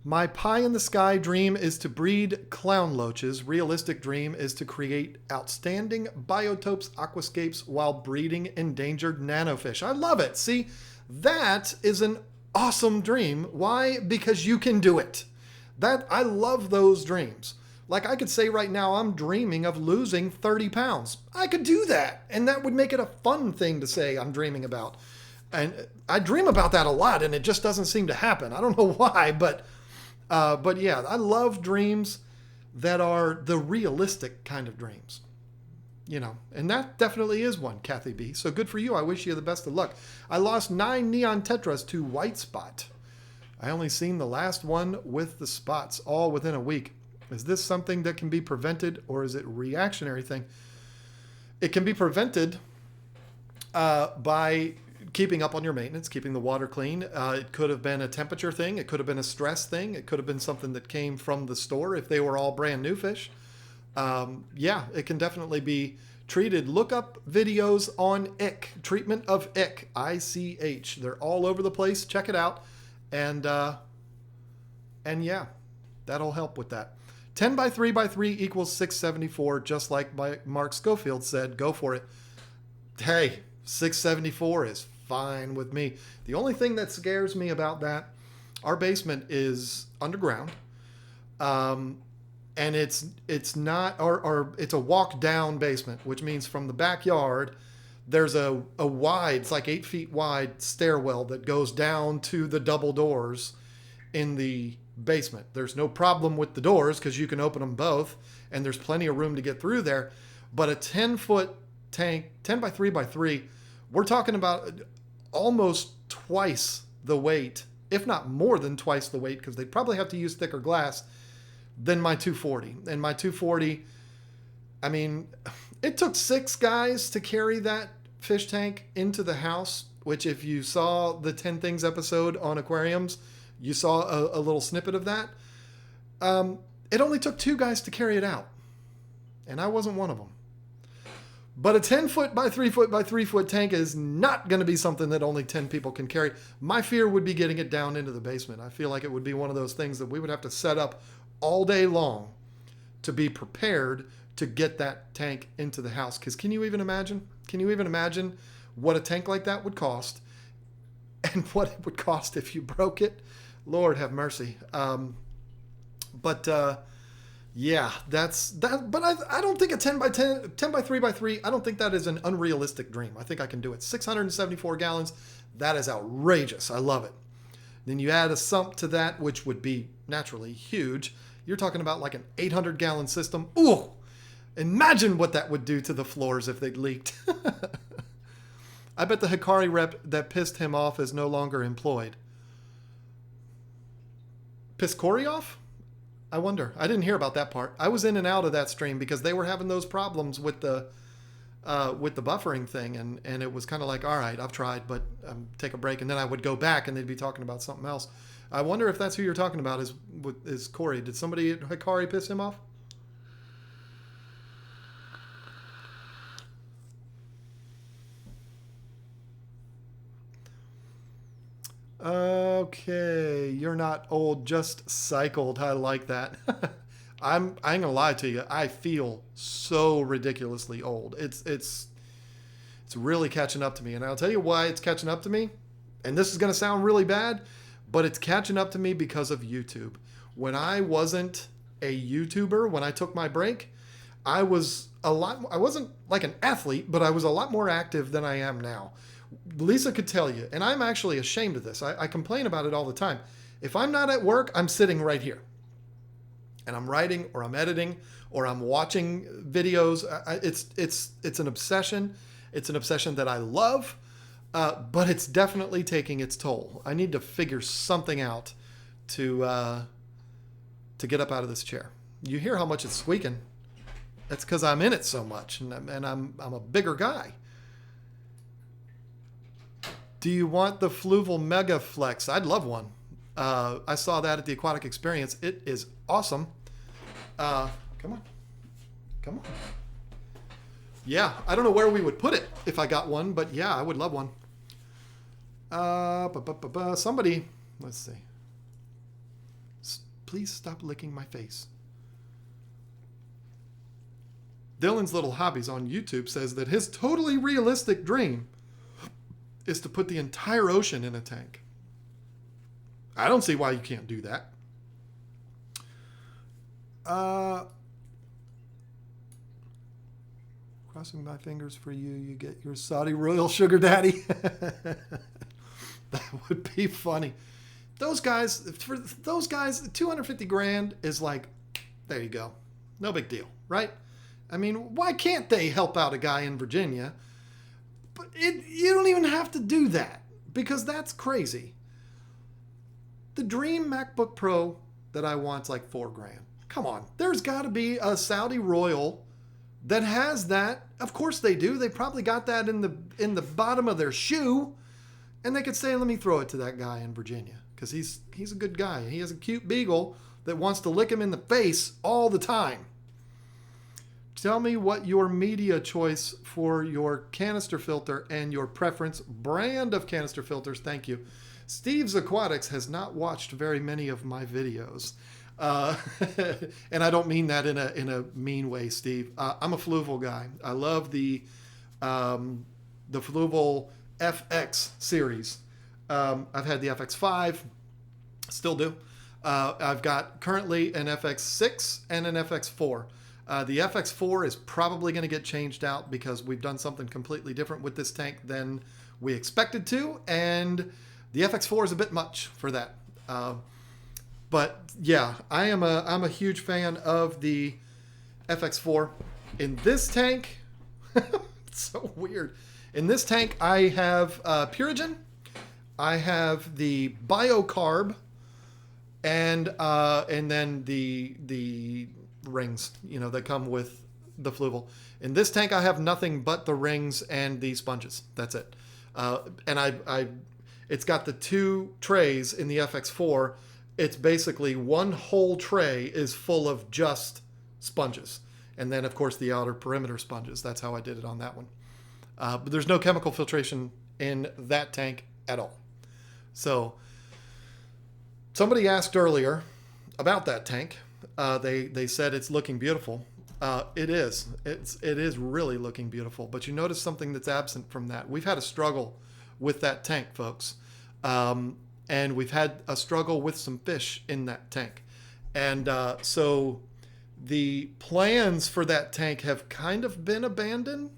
My pie in the sky dream is to breed clown loaches. Realistic dream is to create outstanding biotopes, aquascapes while breeding endangered nanofish. I love it. See, that is an awesome dream. Why? Because you can do it. I love those dreams. Like I could say right now, I'm dreaming of losing 30 pounds. I could do that. And that would make it a fun thing to say I'm dreaming about. And I dream about that a lot and it just doesn't seem to happen. I don't know why, but yeah, I love dreams that are the realistic kind of dreams. And that definitely is one, Kathy B. So good for you. I wish you the best of luck. I lost 9 neon tetras to white spot. I only seen the last one with the spots all within a week. Is this something that can be prevented or is it a reactionary thing? It can be prevented by keeping up on your maintenance, keeping the water clean. It could have been a temperature thing. It could have been a stress thing. It could have been something that came from the store if they were all brand new fish. Yeah, it can definitely be treated. Look up videos on ick, treatment of ick, ICH. They're all over the place. Check it out. And yeah, that'll help with that. 10 by 3 by 3 equals 674, just like Mark Schofield said. Go for it. Hey, 674 is fine with me. The only thing that scares me about that, our basement is underground, and it's not, or it's a walk down basement, which means from the backyard there's a wide, it's like 8 feet wide stairwell that goes down to the double doors in the basement. There's no problem with the doors because you can open them both and there's plenty of room to get through there. But a 10-foot tank, 10 by 3 by 3, we're talking about almost twice the weight, if not more than twice the weight, because they'd probably have to use thicker glass than my 240. And my 240, I mean, it took 6 guys to carry that fish tank into the house, which if you saw the 10 Things episode on aquariums, you saw a little snippet of that. It only took 2 guys to carry it out. And I wasn't one of them. But a 10-foot by 3-foot by 3-foot tank is not going to be something that only 10 people can carry. My fear would be getting it down into the basement. I feel like it would be one of those things that we would have to set up all day long to be prepared to get that tank into the house. Because can you even imagine? Can you even imagine what a tank like that would cost and what it would cost if you broke it? Lord have mercy. But Yeah, that's that. But I don't think a 10 by 10, 10 by 3 by 3, I don't think that is an unrealistic dream. I think I can do it. 674 gallons, that is outrageous. I love it. Then you add a sump to that, which would be naturally huge. You're talking about like an 800-gallon system. Ooh, imagine what that would do to the floors if they'd leaked. I bet the Hikari rep that pissed him off is no longer employed. Pissed Corey off? I wonder. I didn't hear about that part. I was in and out of that stream because they were having those problems with the buffering thing, and it was kind of like, all right, I've tried, but take a break, and then I would go back and they'd be talking about something else. I wonder if that's who you're talking about is Corey. Did somebody at Hikari piss him off? Okay, you're not old, just cycled. I like that. I ain't gonna lie to you. I feel so ridiculously old. It's really catching up to me, and I'll tell you why it's catching up to me. And this is gonna sound really bad, but it's catching up to me because of YouTube. When I wasn't a YouTuber, when I took my break, I wasn't like an athlete, but I was a lot more active than I am now. Lisa could tell you, and I'm actually ashamed of this. I complain about it all the time. If I'm not at work, I'm sitting right here. And I'm writing, or I'm editing, or I'm watching videos. It's an obsession. It's an obsession that I love, but it's definitely taking its toll. I need to figure something out to get up out of this chair. You hear how much it's squeaking. That's because I'm in it so much, and I'm a bigger guy. Do you want the Fluval Mega Flex? I'd love one. I saw that at the Aquatic Experience. It is awesome. Come on. Come on. Yeah, I don't know where we would put it if I got one, but yeah, I would love one. Somebody, let's see. Please stop licking my face. Dylan's Little Hobbies on YouTube says that his totally realistic dream is to put the entire ocean in a tank. I don't see why you can't do that. Crossing my fingers for you, you get your Saudi royal sugar daddy. That would be funny. For those guys, 250 grand is like, there you go. No big deal, right? I mean, why can't they help out a guy in Virginia? But you don't even have to do that, because that's crazy. The Dream MacBook Pro that I want's like $4,000. Come on, there's got to be a Saudi royal that has that. Of course they do. They probably got that in the bottom of their shoe, and they could say, "Let me throw it to that guy in Virginia," because he's a good guy. He has a cute beagle that wants to lick him in the face all the time. Tell me what your media choice for your canister filter and your preference brand of canister filters. Thank you. Steve's Aquatics has not watched very many of my videos. And I don't mean that in a mean way, Steve. I'm a Fluval guy. I love the Fluval FX series. I've had the FX5, still do. I've got currently an FX6 and an FX4. The FX4 is probably going to get changed out because we've done something completely different with this tank than we expected to, and the FX4 is a bit much for that. But yeah, I'm a huge fan of the FX4. In this tank, it's so weird. In this tank, I have Purigen, I have the Biocarb, and then the rings, that come with the Fluval. In this tank, I have nothing but the rings and the sponges. That's it. And it's got the two trays in the FX4. It's basically one whole tray is full of just sponges. And then, of course, the outer perimeter sponges. That's how I did it on that one. But there's no chemical filtration in that tank at all. So somebody asked earlier about that tank. They said it's looking beautiful. It is. It is really looking beautiful. But you notice something that's absent from that. We've had a struggle with that tank, folks. And we've had a struggle with some fish in that tank. And so The plans for that tank have kind of been abandoned.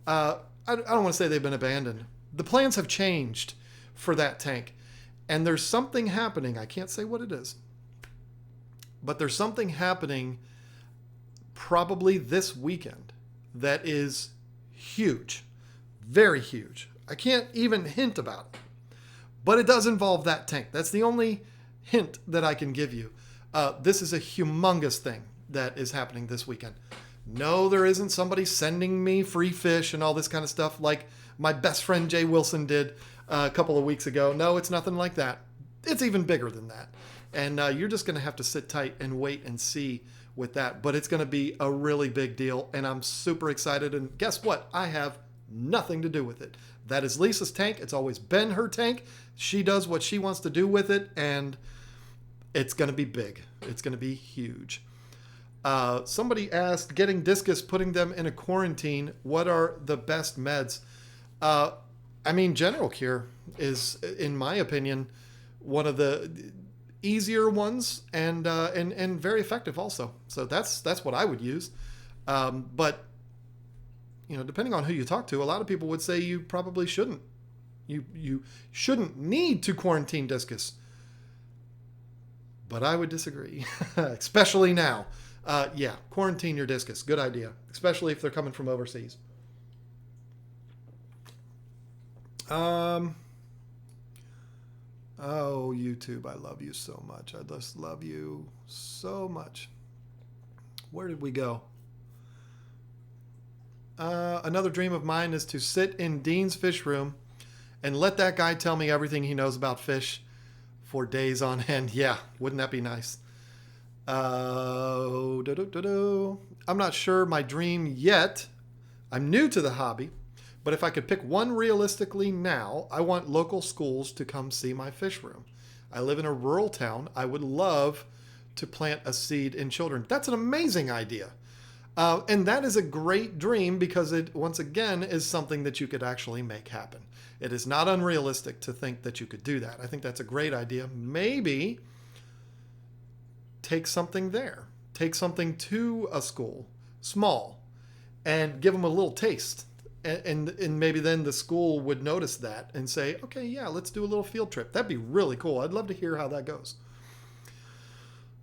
I don't want to say they've been abandoned. The plans have changed for that tank. And there's something happening. I can't say what it is. But there's something happening probably this weekend that is huge. Very huge. I can't even hint about it. But it does involve that tank. That's the only hint that I can give you. This is a humongous thing that is happening this weekend. No, there isn't somebody sending me free fish and all this kind of stuff like my best friend Jay Wilson did a couple of weeks ago. No, it's nothing like that. It's even bigger than that. And you're just going to have to sit tight and wait and see with that. But it's going to be a really big deal. And I'm super excited. And guess what? I have nothing to do with it. That is Lisa's tank. It's always been her tank. She does what she wants to do with it. And it's going to be big. It's going to be huge. Somebody asked, getting discus, putting them in a quarantine, what are the best meds? General Cure is, in my opinion, one of the easier ones and very effective also. So that's what I would use. But depending on who you talk to, a lot of people would say you probably shouldn't. You shouldn't need to quarantine discus. But I would disagree, especially now. Quarantine your discus. Good idea, especially if they're coming from overseas. Oh, YouTube, I love you so much. I just love you so much. Where did we go? Another dream of mine is to sit in Dean's fish room and let that guy tell me everything he knows about fish for days on end. Yeah, wouldn't that be nice? I'm not sure my dream yet. I'm new to the hobby, but if I could pick one realistically now, I want local schools to come see my fish room. I live in a rural town. I would love to plant a seed in children. That's an amazing idea. And that is a great dream because it, once again, is something that you could actually make happen. It is not unrealistic to think that you could do that. I think that's a great idea. Maybe take something there. Take something to a school, small, and give them a little taste. And maybe then the school would notice that and say, okay, yeah, let's do a little field trip. That'd be really cool. I'd love to hear how that goes.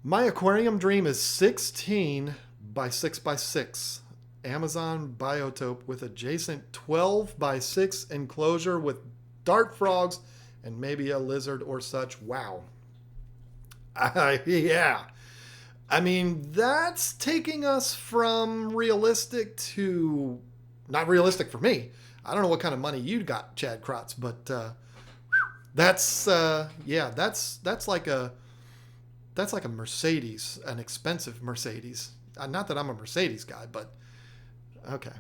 My aquarium dream is 16 by 6 by 6 Amazon biotope with adjacent 12 by 6 enclosure with dart frogs and maybe a lizard or such. Wow. Yeah. I mean, that's taking us from realistic to not realistic for me. I don't know what kind of money you got, Chad Krotz, but that's like a Mercedes, an expensive Mercedes. Not that I'm a Mercedes guy, but okay.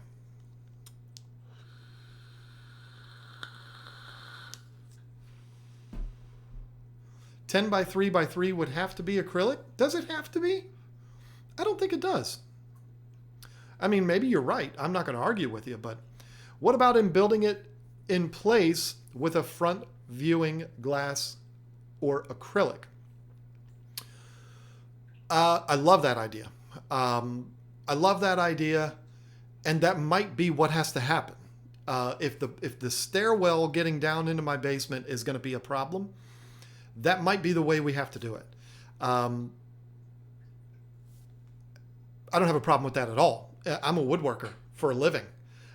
$10 by 3 by 3 would have to be acrylic. Does it have to be? I don't think it does. I mean, maybe you're right. I'm not going to argue with you, but what about in building it in place with a front viewing glass or acrylic? I love that idea. I love that idea, and that might be what has to happen. If the stairwell getting down into my basement is going to be a problem, that might be the way we have to do it. I don't have a problem with that at all. I'm a woodworker for a living.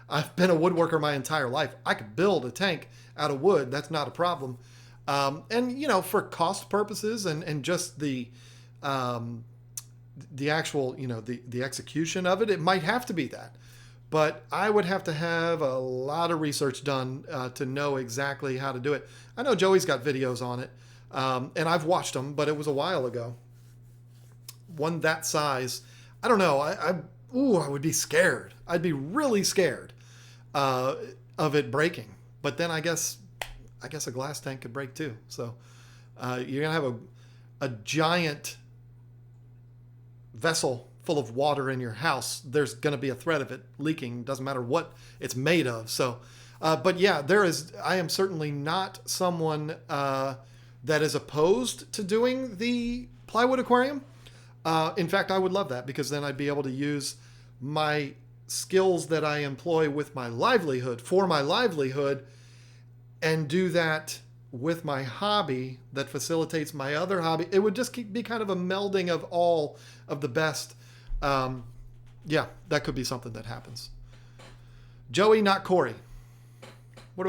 I've been a woodworker my entire life. I could build a tank out of wood. That's not a problem. And for cost purposes and just the actual, the execution of it, it might have to be that. But I would have to have a lot of research done to know exactly how to do it. I know Joey's got videos on it, and I've watched them, but it was a while ago. One that size, I don't know. I would be scared. I'd be really scared of it breaking. But then I guess a glass tank could break too. So you're gonna have a giant vessel full of water in your house. There's gonna be a threat of it leaking. Doesn't matter what it's made of. So, but yeah, I am certainly not someone that is opposed to doing the plywood aquarium. In fact, I would love that, because then I'd be able to use my skills that I employ with my livelihood for my livelihood and do that with my hobby that facilitates my other hobby. It would just be kind of a melding of all of the best. Yeah, that could be something that happens. Joey, not Corey. What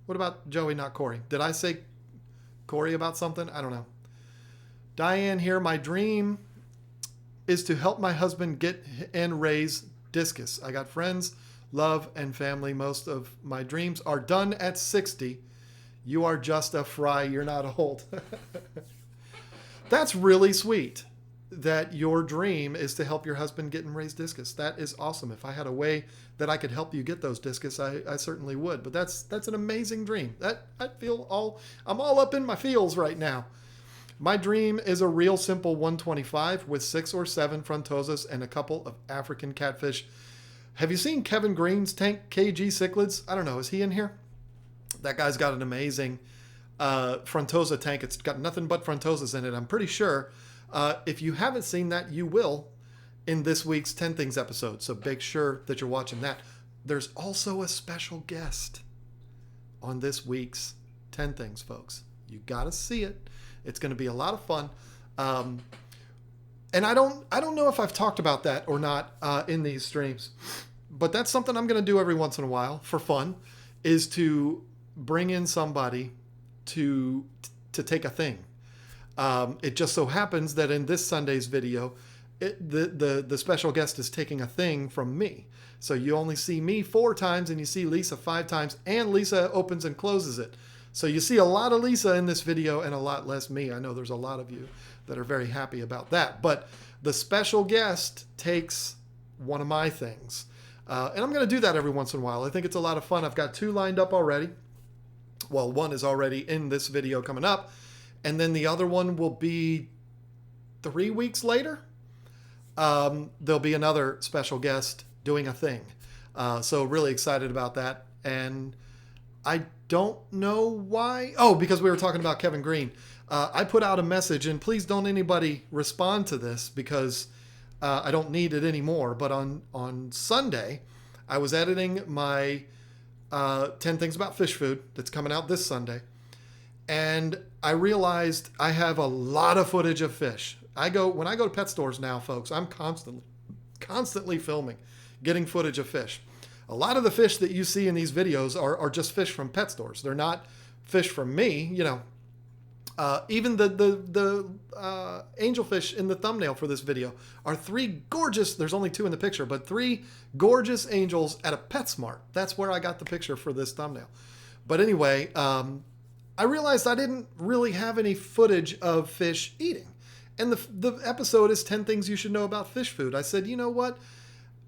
about Joey, not Corey? Did I say Corey about something? I don't know. Diane here. My dream is to help my husband get and raise discus. I got friends, love, and family. Most of my dreams are done at 60. You are just a fry. You're not old. That's really sweet that your dream is to help your husband get and raise discus. That is awesome. If I had a way that I could help you get those discus, I certainly would. But that's an amazing dream. I'm all up in my feels right now. My dream is a real simple 125 with 6 or 7 frontosas and a couple of African catfish. Have you seen Kevin Green's tank KG cichlids? I don't know. Is he in here? That guy's got an amazing frontosa tank. It's got nothing but frontosas in it, I'm pretty sure. If you haven't seen that, you will in this week's 10 Things episode. So make sure that you're watching that. There's also a special guest on this week's 10 Things, folks. You got to see it. It's going to be a lot of fun. And I don't know if I've talked about that or not in these streams, but that's something I'm going to do every once in a while for fun, is to bring in somebody to take a thing. It just so happens that in this Sunday's video, the special guest is taking a thing from me. So you only see me 4 times and you see Lisa 5 times, and Lisa opens and closes it. So you see a lot of Lisa in this video and a lot less me. I know there's a lot of you that are very happy about that. But the special guest takes one of my things. And I'm going to do that every once in a while. I think it's a lot of fun. I've got 2 lined up already. Well, one is already in this video coming up. And then the other one will be 3 weeks later. There'll be another special guest doing a thing. So really excited about that. And I don't know why. Oh, because we were talking about Kevin Green. I put out a message, and please don't anybody respond to this because I don't need it anymore. But on Sunday, I was editing my 10 Things About Fish Food that's coming out this Sunday. And I realized I have a lot of footage of fish. When I go to pet stores now, folks, I'm constantly filming, getting footage of fish. A lot of the fish that you see in these videos are just fish from pet stores. They're not fish from me, you know. Even the angelfish in the thumbnail for this video are 3 gorgeous, there's only 2 in the picture, but 3 gorgeous angels at a PetSmart. That's where I got the picture for this thumbnail. But anyway, I realized I didn't really have any footage of fish eating. And the episode is 10 Things You Should Know About Fish Food. I said, you know what?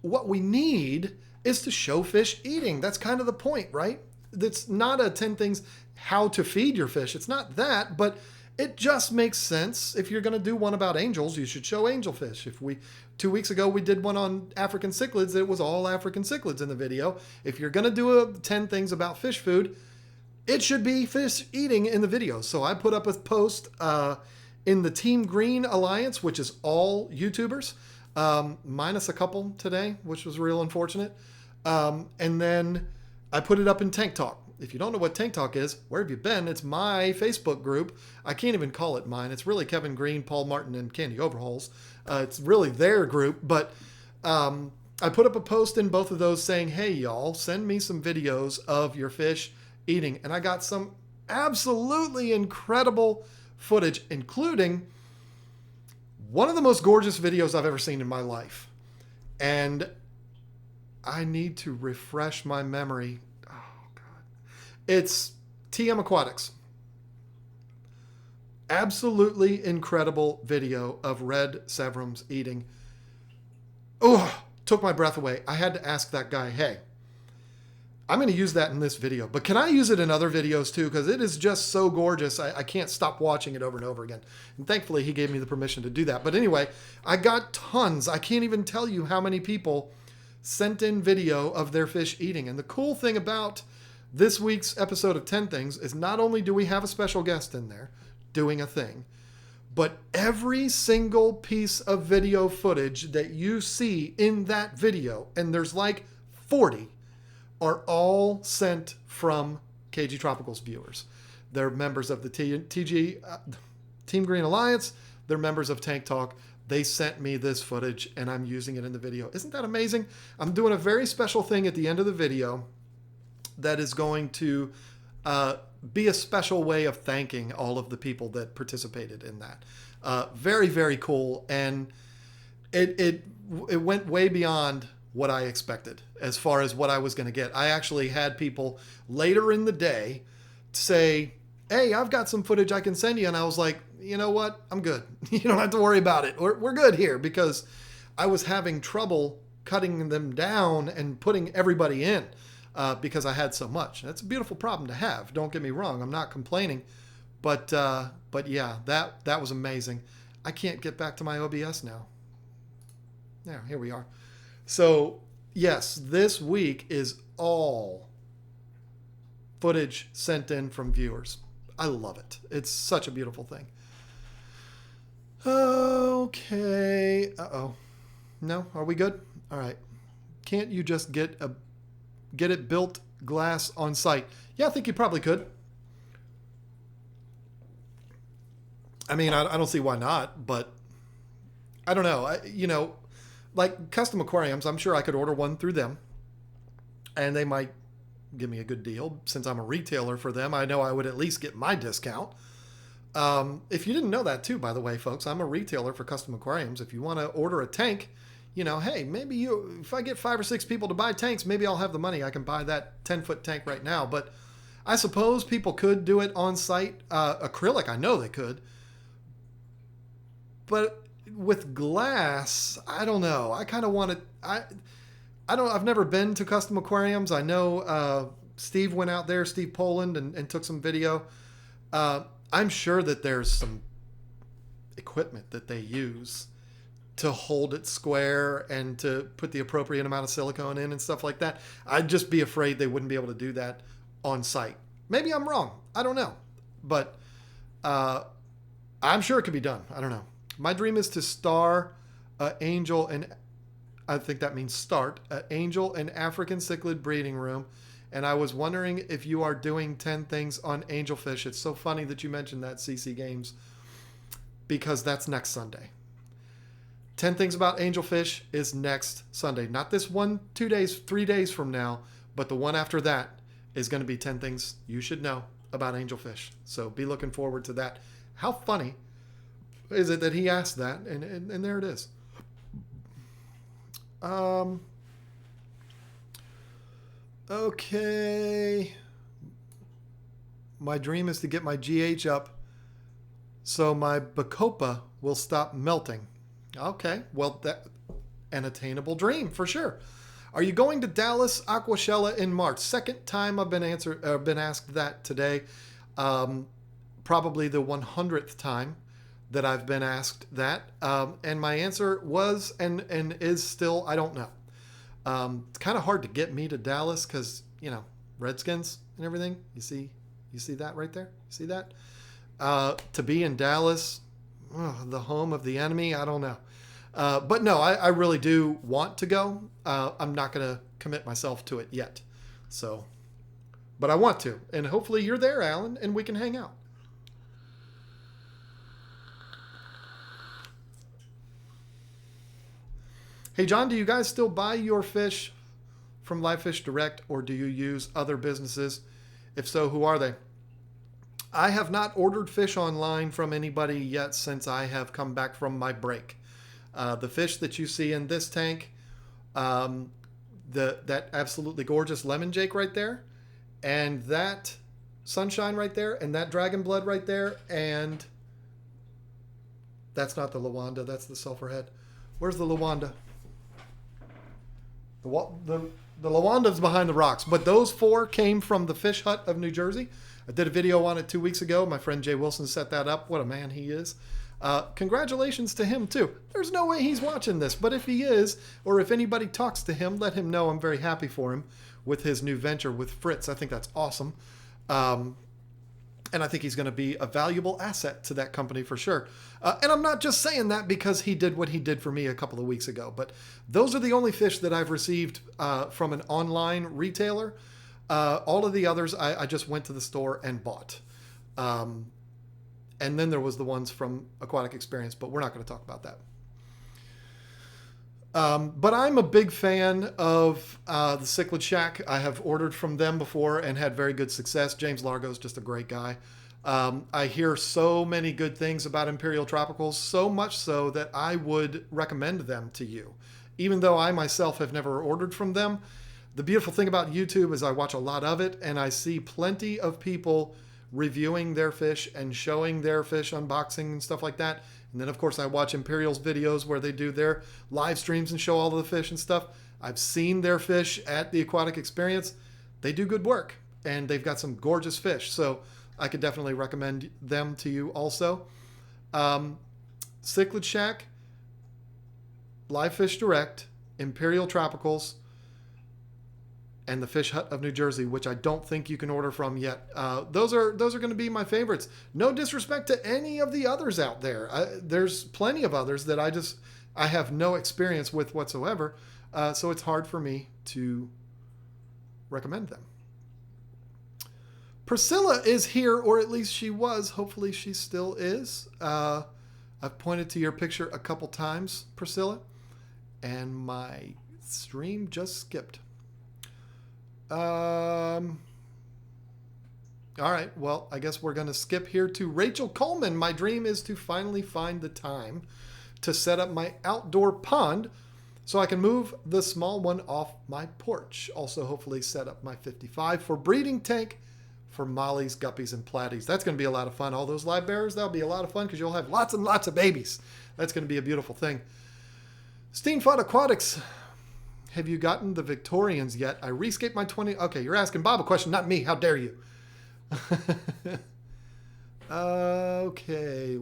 What we need is to show fish eating. That's kind of the point, right? It's not a 10 things how to feed your fish. It's not that, but it just makes sense. If you're going to do one about angels, you should show angelfish. 2 weeks ago, we did one on African cichlids. It was all African cichlids in the video. If you're going to do a 10 things about fish food, it should be fish eating in the video. So I put up a post in the Team Green Alliance, which is all YouTubers, minus a couple today, which was real unfortunate. And then I put it up in Tank Talk. If you don't know what Tank Talk is, where have you been? It's my Facebook group. I can't even call it mine. It's really Kevin Green, Paul Martin, and Candy Overhauls. It's really their group. But I put up a post in both of those saying, hey, y'all, send me some videos of your fish eating. And I got some absolutely incredible footage, including one of the most gorgeous videos I've ever seen in my life. And I need to refresh my memory. Oh, God. It's TM Aquatics. Absolutely incredible video of red severums eating. Oh, took my breath away. I had to ask that guy, hey, I'm going to use that in this video, but can I use it in other videos too? Because it is just so gorgeous. I can't stop watching it over and over again. And thankfully, he gave me the permission to do that. But anyway, I got tons. I can't even tell you how many people sent in video of their fish eating. And the cool thing about this week's episode of 10 Things is not only do we have a special guest in there doing a thing, But every single piece of video footage that you see in that video, and there's like 40, are all sent from KG Tropicals viewers. They're members of the Team Green Alliance. They're members of Tank Talk. They sent me this footage, and I'm using it in the video. Isn't that amazing? I'm doing a very special thing at the end of the video that is going to be a special way of thanking all of the people that participated in that. Very, very cool. And it went way beyond what I expected as far as what I was going to get. I actually had people later in the day say, hey, I've got some footage I can send you. And I was like, you know what? I'm good. You don't have to worry about it. We're good here, because I was having trouble cutting them down and putting everybody in because I had so much. That's a beautiful problem to have. Don't get me wrong. I'm not complaining. But yeah, that was amazing. I can't get back to my OBS now. There, here we are. So yes, this week is all footage sent in from viewers. I love it. It's such a beautiful thing. Okay. Uh-oh. No? Are we good? All right. Can't you just get it built glass on site? Yeah, I think you probably could. I mean, I don't see why not, but I don't know. Like custom aquariums, I'm sure I could order one through them, and they might give me a good deal. Since I'm a retailer for them, I know I would at least get my discount. If you didn't know that too, by the way, folks, I'm a retailer for custom aquariums. If you want to order a tank, hey, maybe if I get 5 or 6 people to buy tanks, maybe I'll have the money. I can buy that 10-foot tank right now. But I suppose people could do it on site. Acrylic, I know they could. But with glass, I don't know. I kind of want to. I've never been to custom aquariums. I know Steve went out there, Steve Poland, and took some video. I'm sure that there's some equipment that they use to hold it square and to put the appropriate amount of silicone in and stuff like that. I'd just be afraid they wouldn't be able to do that on site. Maybe I'm wrong. I don't know. But I'm sure it could be done. I don't know. My dream is to star angel and I think that means start an angel and African cichlid breeding room. And I was wondering if you are doing 10 things on angelfish. It's so funny that you mentioned that, CC Games, because that's next Sunday. 10 things about angelfish is next Sunday. Not this 1, 2 days, 3 days from now, but the one after that is going to be 10 things you should know about angelfish. So be looking forward to that. How funny is it that he asked that? And there it is. Okay. My dream is to get my GH up so my Bacopa will stop melting. Okay, well, that an attainable dream for sure. Are you going to Dallas Aquashella in March? Second time I've been asked that today. Probably the 100th time that I've been asked that. And my answer was and is still, I don't know. It's kind of hard to get me to Dallas because, Redskins and everything. You see that right there? You see that? To be in Dallas, the home of the enemy, I don't know. But no, I really do want to go. I'm not going to commit myself to it yet. So, but I want to. And hopefully you're there, Alan, and we can hang out. Hey, John, do you guys still buy your fish from Live Fish Direct, or do you use other businesses? If so, who are they? I have not ordered fish online from anybody yet since I have come back from my break. The fish that you see in this tank, that absolutely gorgeous lemon jake right there, and that sunshine right there, and that dragon blood right there, and that's not the Lawanda, that's the sulfurhead. Where's the Lawanda? The Lawanda's behind the rocks, but those 4 came from the Fish Hut of New Jersey. I did a video on it 2 weeks ago. My friend Jay Wilson set that up. What a man he is. Congratulations to him, too. There's no way he's watching this, but if he is, or if anybody talks to him, let him know I'm very happy for him with his new venture with Fritz. I think that's awesome. And And I think he's going to be a valuable asset to that company for sure. And I'm not just saying that because he did what he did for me a couple of weeks ago, but those are the only fish that I've received from an online retailer. All of the others, I just went to the store and bought. And then there was the ones from Aquatic Experience, but we're not going to talk about that. But I'm a big fan of the Cichlid Shack. I have ordered from them before and had very good success. James Largo is just a great guy. I hear so many good things about Imperial Tropicals, so much so that I would recommend them to you. Even though I myself have never ordered from them, the beautiful thing about YouTube is I watch a lot of it, and I see plenty of people reviewing their fish and showing their fish unboxing and stuff like that. And then, of course, I watch Imperial's videos where they do their live streams and show all of the fish and stuff. I've seen their fish at the Aquatic Experience. They do good work, and they've got some gorgeous fish. So I could definitely recommend them to you also. Cichlid Shack, Live Fish Direct, Imperial Tropicals, and the Fish Hut of New Jersey, which I don't think you can order from yet. Those are going to be my favorites. No disrespect to any of the others out there. There's plenty of others that I have no experience with whatsoever, so it's hard for me to recommend them. Priscilla is here, or at least she was. Hopefully she still is. I've pointed to your picture a couple times, Priscilla, and my stream just skipped. All right, well, I guess we're going to skip here to Rachel Coleman. My dream is to finally find the time to set up my outdoor pond so I can move the small one off my porch. Also, hopefully set up my 55 for breeding tank for mollies, guppies, and platies. That's going to be a lot of fun. All those live bearers, that'll be a lot of fun because you'll have lots and lots of babies. That's going to be a beautiful thing. Steenfod Aquatics. Have you gotten the Victorians yet? I rescaped my 20... Okay, you're asking Bob a question, not me. How dare you? Okay,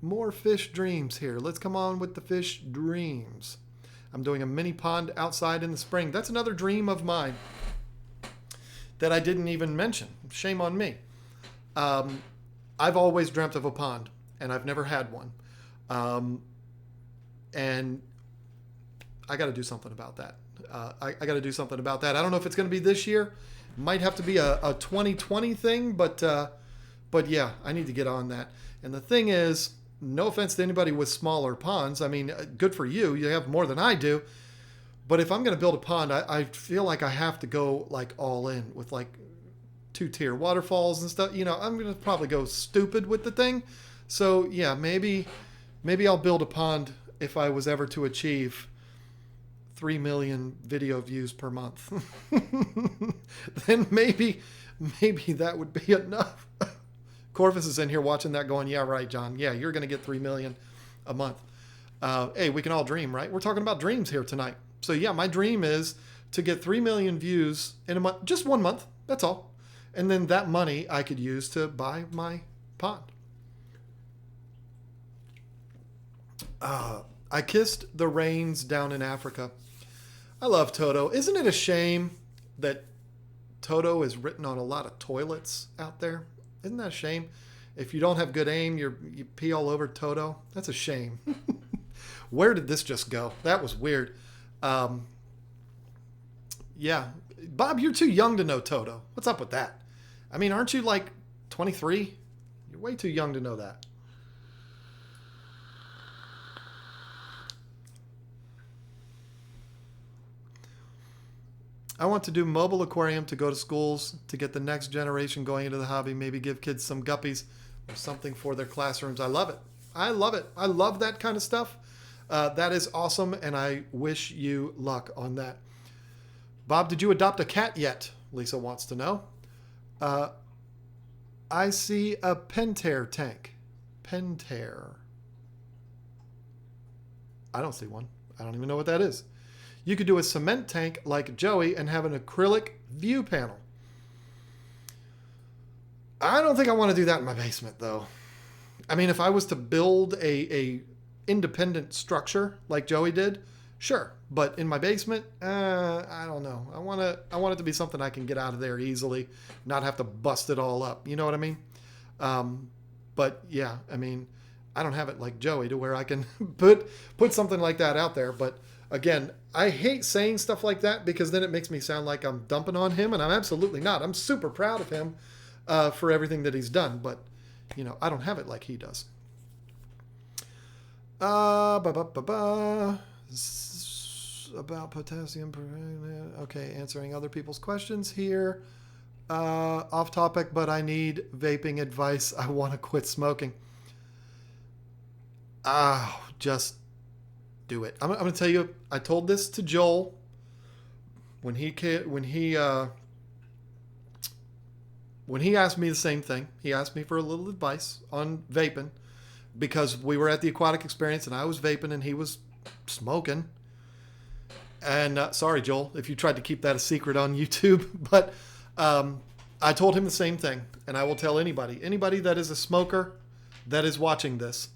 more fish dreams here. Let's come on with the fish dreams. I'm doing a mini pond outside in the spring. That's another dream of mine that I didn't even mention. Shame on me. I've always dreamt of a pond, and I've never had one. And I got to do something about that. I got to do something about that. I don't know if it's going to be this year. Might have to be a 2020 thing, but yeah, I need to get on that. And the thing is, no offense to anybody with smaller ponds. I mean, good for you. You have more than I do. But if I'm going to build a pond, I feel like I have to go like all in with like 2-tier waterfalls and stuff. You know, I'm going to probably go stupid with the thing. So yeah, maybe I'll build a pond if I was ever to achieve 3 million video views per month. Then maybe that would be enough. Corvus is in here watching that going, yeah, right, John. Yeah, you're going to get 3 million a month. Hey, we can all dream, right? We're talking about dreams here tonight. So yeah, my dream is to get 3 million views in a month, just 1 month. That's all. And then that money I could use to buy my pond. I kissed the rains down in Africa. I love Toto. Isn't it a shame that Toto is written on a lot of toilets out there? Isn't that a shame? If you don't have good aim, you pee all over Toto. That's a shame. Where did this just go? That was weird. Yeah. Bob, you're too young to know Toto. What's up with that? I mean, aren't you like 23? You're way too young to know that. I want to do mobile aquarium to go to schools to get the next generation going into the hobby. Maybe give kids some guppies or something for their classrooms. I love it. I love it. I love that kind of stuff. That is awesome, and I wish you luck on that. Bob, did you adopt a cat yet? Lisa wants to know. I see a Pentair tank. Pentair. I don't see one. I don't even know what that is. You could do a cement tank like Joey and have an acrylic view panel. I don't think I want to do that in my basement, though. I mean, if I was to build a independent structure like Joey did, sure. But in my basement, I don't know. I want it to be something I can get out of there easily, not have to bust it all up. You know what I mean? But yeah, I mean, I don't have it like Joey to where I can put something like that out there. But again, I hate saying stuff like that because then it makes me sound like I'm dumping on him, and I'm absolutely not. I'm super proud of him for everything that he's done. But I don't have it like he does. About potassium. Okay, answering other people's questions here. Off topic, but I need vaping advice. I want to quit smoking. Just do it. I'm going to tell you. I told this to Joel when he asked me the same thing. He asked me for a little advice on vaping because we were at the Aquatic Experience and I was vaping and he was smoking. And sorry, Joel, if you tried to keep that a secret on YouTube, but I told him the same thing, and I will tell anybody that is a smoker that is watching this.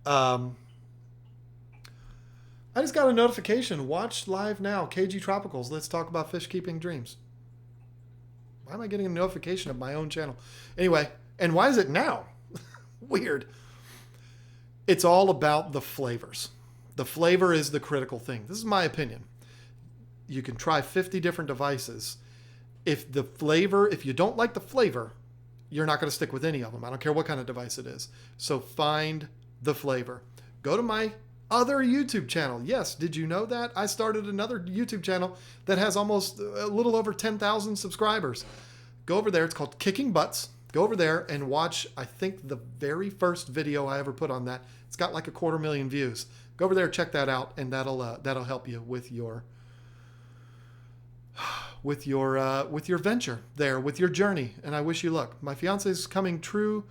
I just got a notification. Watch live now, KG Tropicals. Let's talk about fish keeping dreams. Why am I getting a notification of my own channel? Anyway, and why is it now? Weird. It's all about the flavors. The flavor is the critical thing. This is my opinion. You can try 50 different devices. If you don't like the flavor, you're not going to stick with any of them. I don't care what kind of device it is. So find the flavor. Go to my other YouTube channel. Yes, did you know that? I started another YouTube channel that has almost a little over 10,000 subscribers. Go over there. It's called Kicking Butts. Go over there and watch, I think, the very first video I ever put on that. It's got like 250,000 views. Go over there, check that out, and that'll help you with your venture there, with your journey. And I wish you luck. My fiance's coming true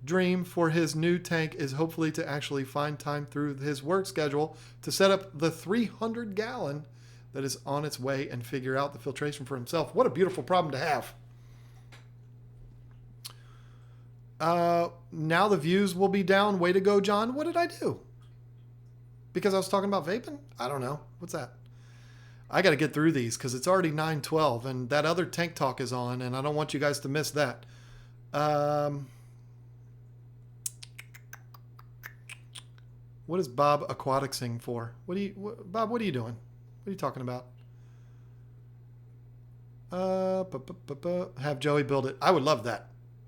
dream for his new tank is hopefully to actually find time through his work schedule to set up the 300-gallon that is on its way and figure out the filtration for himself. What a beautiful problem to have. Now the views will be down. Way to go, John. What did I do? Because I was talking about vaping? I don't know. What's that? I got to get through these because it's already 9:12 and that other tank talk is on and I don't want you guys to miss that. What is Bob Aquaticsing for? Bob, what are you doing? What are you talking about? Have Joey build it. I would love that.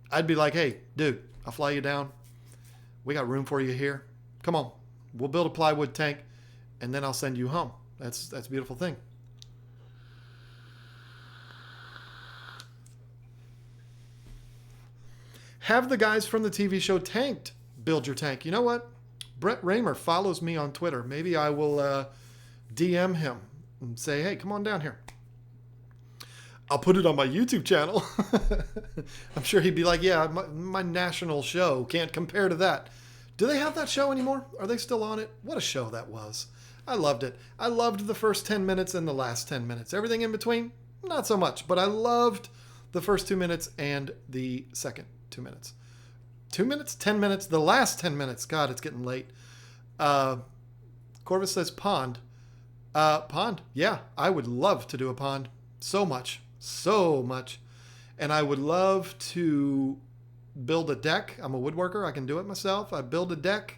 I'd be like, hey, dude, I'll fly you down. We got room for you here. Come on. We'll build a plywood tank, and then I'll send you home. That's a beautiful thing. Have the guys from the TV show Tanked build your tank. You know what? Brett Raymer follows me on Twitter. Maybe I will DM him and say, hey, come on down here. I'll put it on my YouTube channel. I'm sure he'd be like, yeah, my national show can't compare to that. Do they have that show anymore? Are they still on it? What a show that was. I loved it. I loved the first 10 minutes and the last 10 minutes. Everything in between, not so much. But I loved the first 2 minutes and the second 2 minutes. 2 minutes? 10 minutes? The last 10 minutes. God, it's getting late. Corvus says pond. Pond. Yeah, I would love to do a pond. So much. So much. And I would love to build a deck. I'm a woodworker. I can do it myself. I build a deck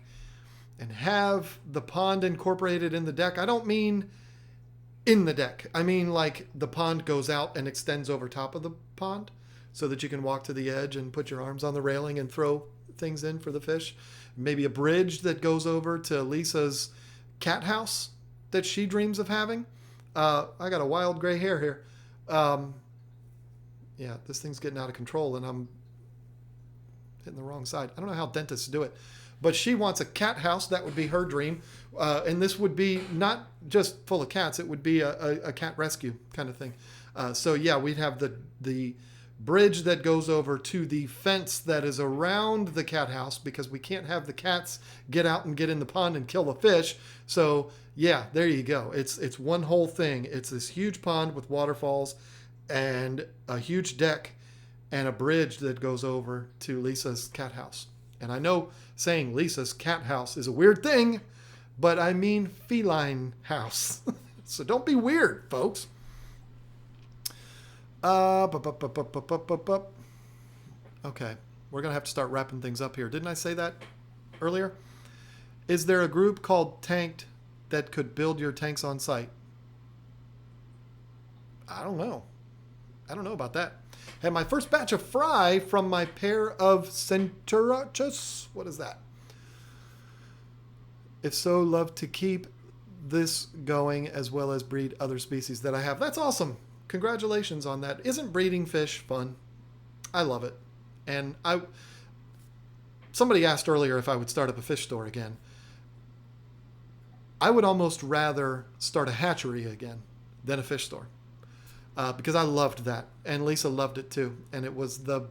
and have the pond incorporated in the deck. I don't mean in the deck. I mean like the pond goes out and extends over top of the pond so that you can walk to the edge and put your arms on the railing and throw things in for the fish. Maybe a bridge that goes over to Lisa's cat house that she dreams of having. I got a wild gray hair here. Yeah, this thing's getting out of control and I'm hitting the wrong side. I don't know how dentists do it, but she wants a cat house. That would be her dream. And this would be not just full of cats. It would be a cat rescue kind of thing. So yeah, we'd have the bridge that goes over to the fence that is around the cat house because we can't have the cats get out and get in the pond and kill the fish. So yeah, there you go. It's one whole thing. It's this huge pond with waterfalls and a huge deck and a bridge that goes over to Lisa's cat house. And I know saying Lisa's cat house is a weird thing, but I mean feline house. So don't be weird, folks. Okay. we're going to have to start wrapping things up here. Didn't I say that earlier? Is there a group called Tanked that could build your tanks on site? I don't know. I don't know about that. Had my first batch of fry from my pair of Centurachus. What is that? If so, love to keep this going as well as breed other species that I have. That's awesome. Congratulations on that. Isn't breeding fish fun? I love it. And somebody asked earlier if I would start up a fish store again. I would almost rather start a hatchery again than a fish store. Because I loved that, and Lisa loved it too, and it was the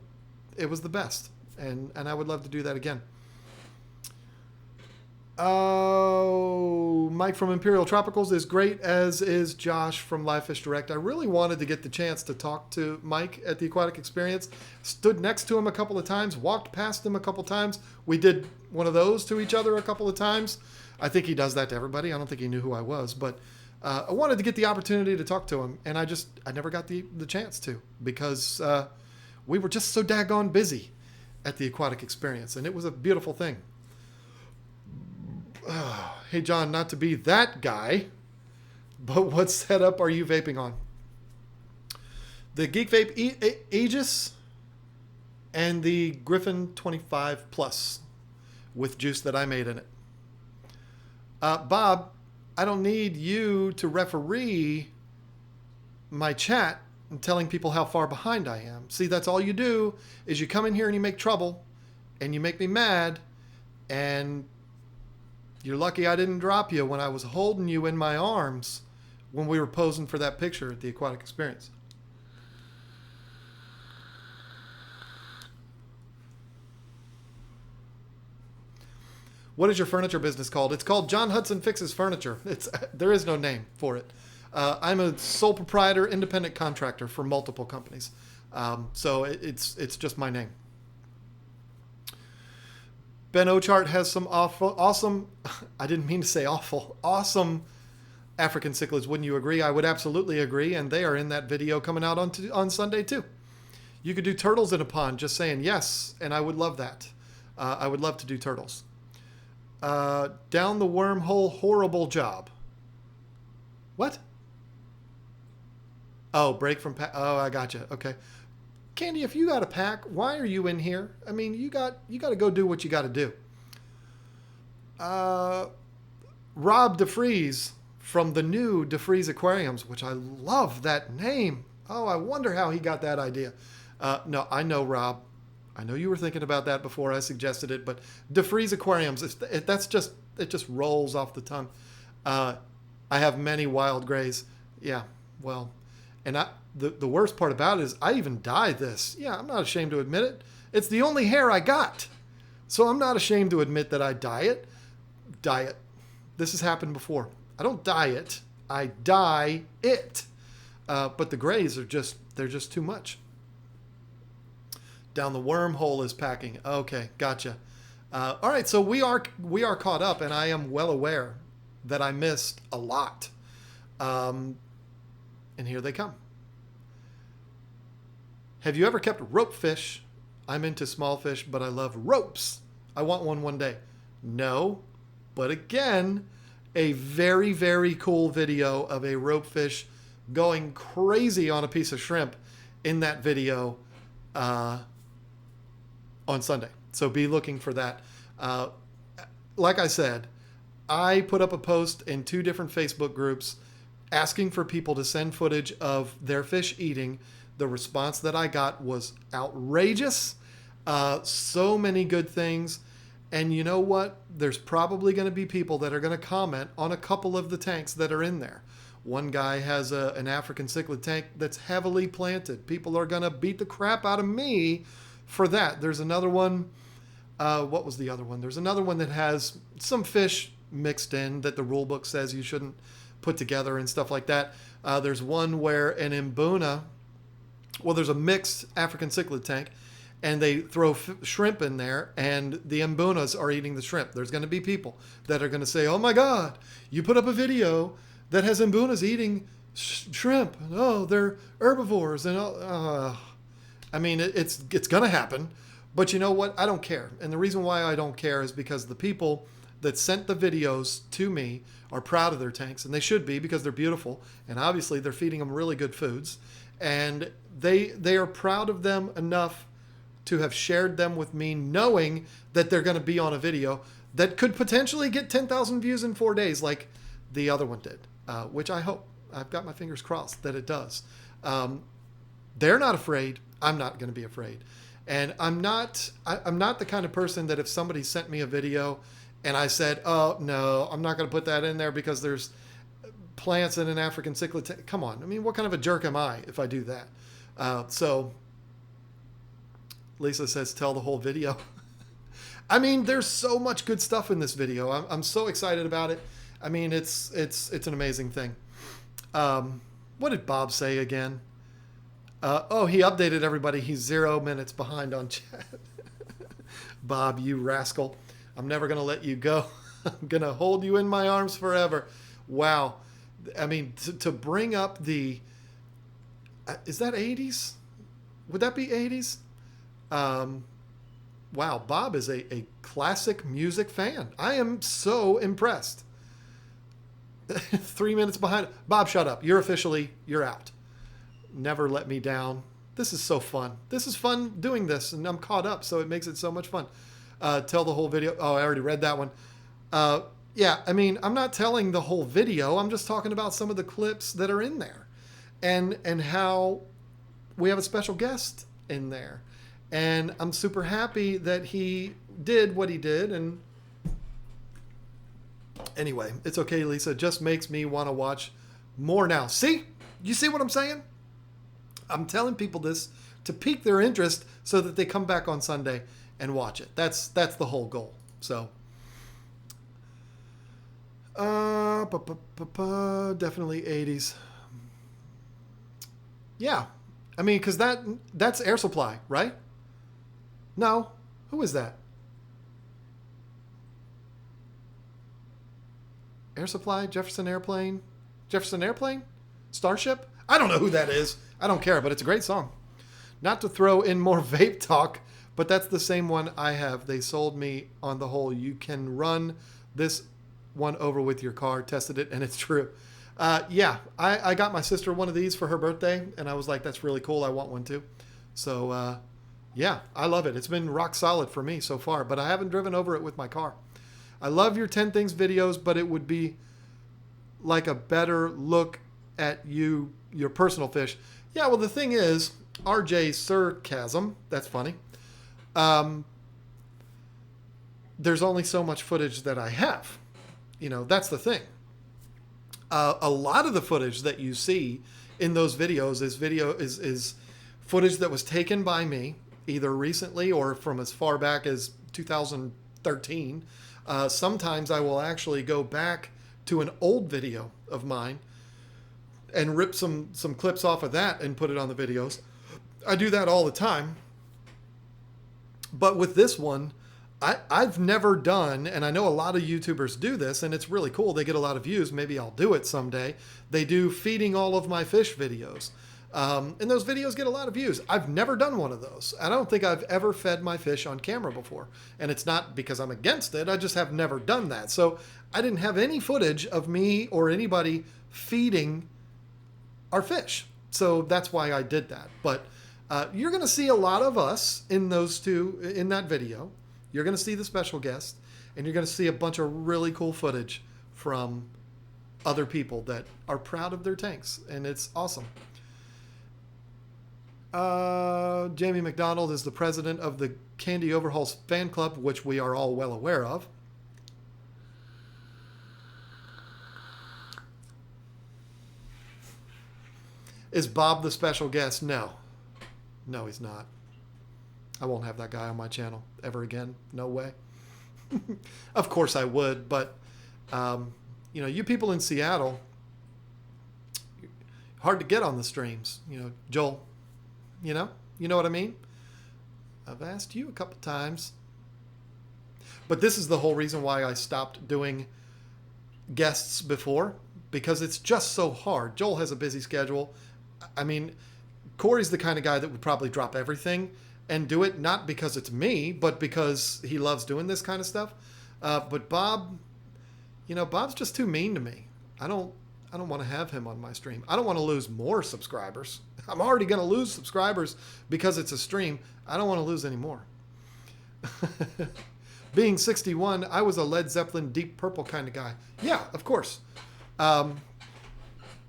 best, and I would love to do that again. Oh, Mike from Imperial Tropicals is great, as is Josh from Live Fish Direct. I really wanted to get the chance to talk to Mike at the Aquatic Experience. Stood next to him a couple of times, walked past him a couple of times. We did one of those to each other a couple of times. I think he does that to everybody. I don't think he knew who I was, but I wanted to get the opportunity to talk to him, and I never got the chance to, because we were just so daggone busy at the Aquatic Experience, and it was a beautiful thing. Hey, John, not to be that guy, but what setup are you vaping on? The Geek Vape Aegis and the Griffin 25 Plus with juice that I made in it. Bob, I don't need you to referee my chat and telling people how far behind I am. See, that's all you do, is you come in here and you make trouble and you make me mad, and you're lucky I didn't drop you when I was holding you in my arms when we were posing for that picture at the Aquatic Experience. What is your furniture business called? It's called John Hudson Fixes Furniture. There is no name for it. I'm a sole proprietor, independent contractor for multiple companies. So it's just my name. Ben Ochart has some awesome, I didn't mean to say awful, awesome African cichlids. Wouldn't you agree? I would absolutely agree. And they are in that video coming out on Sunday too. You could do turtles in a pond, just saying yes. And I would love that. I would love to do turtles. Down the wormhole, horrible job. What? Oh, break from pack. Oh, I gotcha. Okay. Candy, if you got a pack, why are you in here? I mean, you got to go do what you got to do. Rob DeFries from the new DeFries Aquariums, which I love that name. Oh, I wonder how he got that idea. No, I know, Rob. I know you were thinking about that before I suggested it, but DeFries Aquariums, it just rolls off the tongue. I have many wild grays. Yeah, well, and the worst part about it is I even dye this. Yeah, I'm not ashamed to admit it. It's the only hair I got. So I'm not ashamed to admit that I dye it. This has happened before. I don't dye it. I dye it. But the grays they're just too much. Down the wormhole is packing. Okay, gotcha. All right, so we are caught up, and I am well aware that I missed a lot. And here they come. Have you ever kept rope fish? I'm into small fish, but I love ropes. I want one day. No, but again, a very, very cool video of a rope fish going crazy on a piece of shrimp in that video on Sunday. So be looking for that. Like I said, I put up a post in 2 different Facebook groups asking for people to send footage of their fish eating. The response that I got was outrageous. So many good things. And you know what? There's probably going to be people that are going to comment on a couple of the tanks that are in there. One guy has an African cichlid tank that's heavily planted. People are going to beat the crap out of me for that. There's another one. What was the other one? There's another one that has some fish mixed in that the rule book says you shouldn't put together and stuff like that. There's one where an Mbuna, well, there's a mixed African cichlid tank, and they throw shrimp in there, and the Mbunas are eating the shrimp. There's going to be people that are going to say, oh my God, you put up a video that has Mbunas eating shrimp. Oh, they're herbivores. And I mean, it's going to happen. But you know what? I don't care. And the reason why I don't care is because the people that sent the videos to me are proud of their tanks, and they should be because they're beautiful, and obviously they're feeding them really good foods, and they are proud of them enough to have shared them with me, knowing that they're going to be on a video that could potentially get 10,000 views in 4 days like the other one did, which I hope. I've got my fingers crossed that it does. They're not afraid. I'm not going to be afraid. And I'm not the kind of person that if somebody sent me a video and I said, oh, no, I'm not going to put that in there because there's plants in an African cichlid tank. Come on. I mean, what kind of a jerk am I if I do that? So Lisa says, tell the whole video. I mean, there's so much good stuff in this video. I'm so excited about it. I mean, it's an amazing thing. What did Bob say again? He updated everybody. He's 0 minutes behind on chat. Bob, you rascal. I'm never going to let you go. I'm going to hold you in my arms forever. Wow. I mean, to bring up the... is that 80s? Would that be 80s? Wow, Bob is a classic music fan. I am so impressed. 3 minutes behind. Bob, shut up. You're out. Never let me down. This is so fun. This is fun doing this, and I'm caught up, so it makes it so much fun. Tell the whole video. Oh, I already read that one. Yeah, I mean, I'm not telling the whole video. I'm just talking about some of the clips that are in there, and how we have a special guest in there. And I'm super happy that he did what he did. And anyway, it's okay, Lisa. It just makes me want to watch more now. See? You see what I'm saying? I'm telling people this to pique their interest so that they come back on Sunday and watch it. That's the whole goal. So, definitely 80s. Yeah. I mean, because that's Air Supply, right? No. Who is that? Air Supply? Jefferson Airplane? Jefferson Airplane? Starship? I don't know who that is. I don't care, but it's a great song. Not to throw in more vape talk, but that's the same one I have. They sold me on the whole, you can run this one over with your car. Tested it, and it's true. Yeah, I got my sister one of these for her birthday, and I was like, that's really cool. I want one too. So, yeah, I love it. It's been rock solid for me so far, but I haven't driven over it with my car. I love your 10 things videos, but it would be like a better look at your personal fish. Yeah, well, the thing is, RJ Sarcasm, that's funny. There's only so much footage that I have. You know, that's the thing. A lot of the footage that you see in those videos is footage that was taken by me, either recently or from as far back as 2013. Sometimes I will actually go back to an old video of mine and rip some clips off of that and put it on the videos. I do that all the time. But with this one, I've never done, and I know a lot of YouTubers do this, and it's really cool. They get a lot of views. Maybe I'll do it someday. They do feeding all of my fish videos. And those videos get a lot of views. I've never done one of those. I don't think I've ever fed my fish on camera before. And it's not because I'm against it. I just have never done that. So I didn't have any footage of me or anybody feeding our fish. So that's why I did that. But you're going to see a lot of us in those two, in that video. You're going to see the special guest, and you're going to see a bunch of really cool footage from other people that are proud of their tanks. And it's awesome. Jamie McDonald is the president of the Candy Overhauls fan club, which we are all well aware of. Is Bob the special guest? No, he's not. I won't have that guy on my channel ever again. No way. Of course I would, but you people in Seattle, hard to get on the streams. Joel, you know what I mean? I've asked you a couple times. But this is the whole reason why I stopped doing guests before, because it's just so hard. Joel has a busy schedule. I mean, Corey's the kind of guy that would probably drop everything. and do it not because it's me, but because he loves doing this kind of stuff. But Bob, Bob's just too mean to me. I don't want to have him on my stream. I don't want to lose more subscribers. I'm already going to lose subscribers because it's a stream. I don't want to lose any more. Being 61, I was a Led Zeppelin, Deep Purple kind of guy. Yeah, of course. I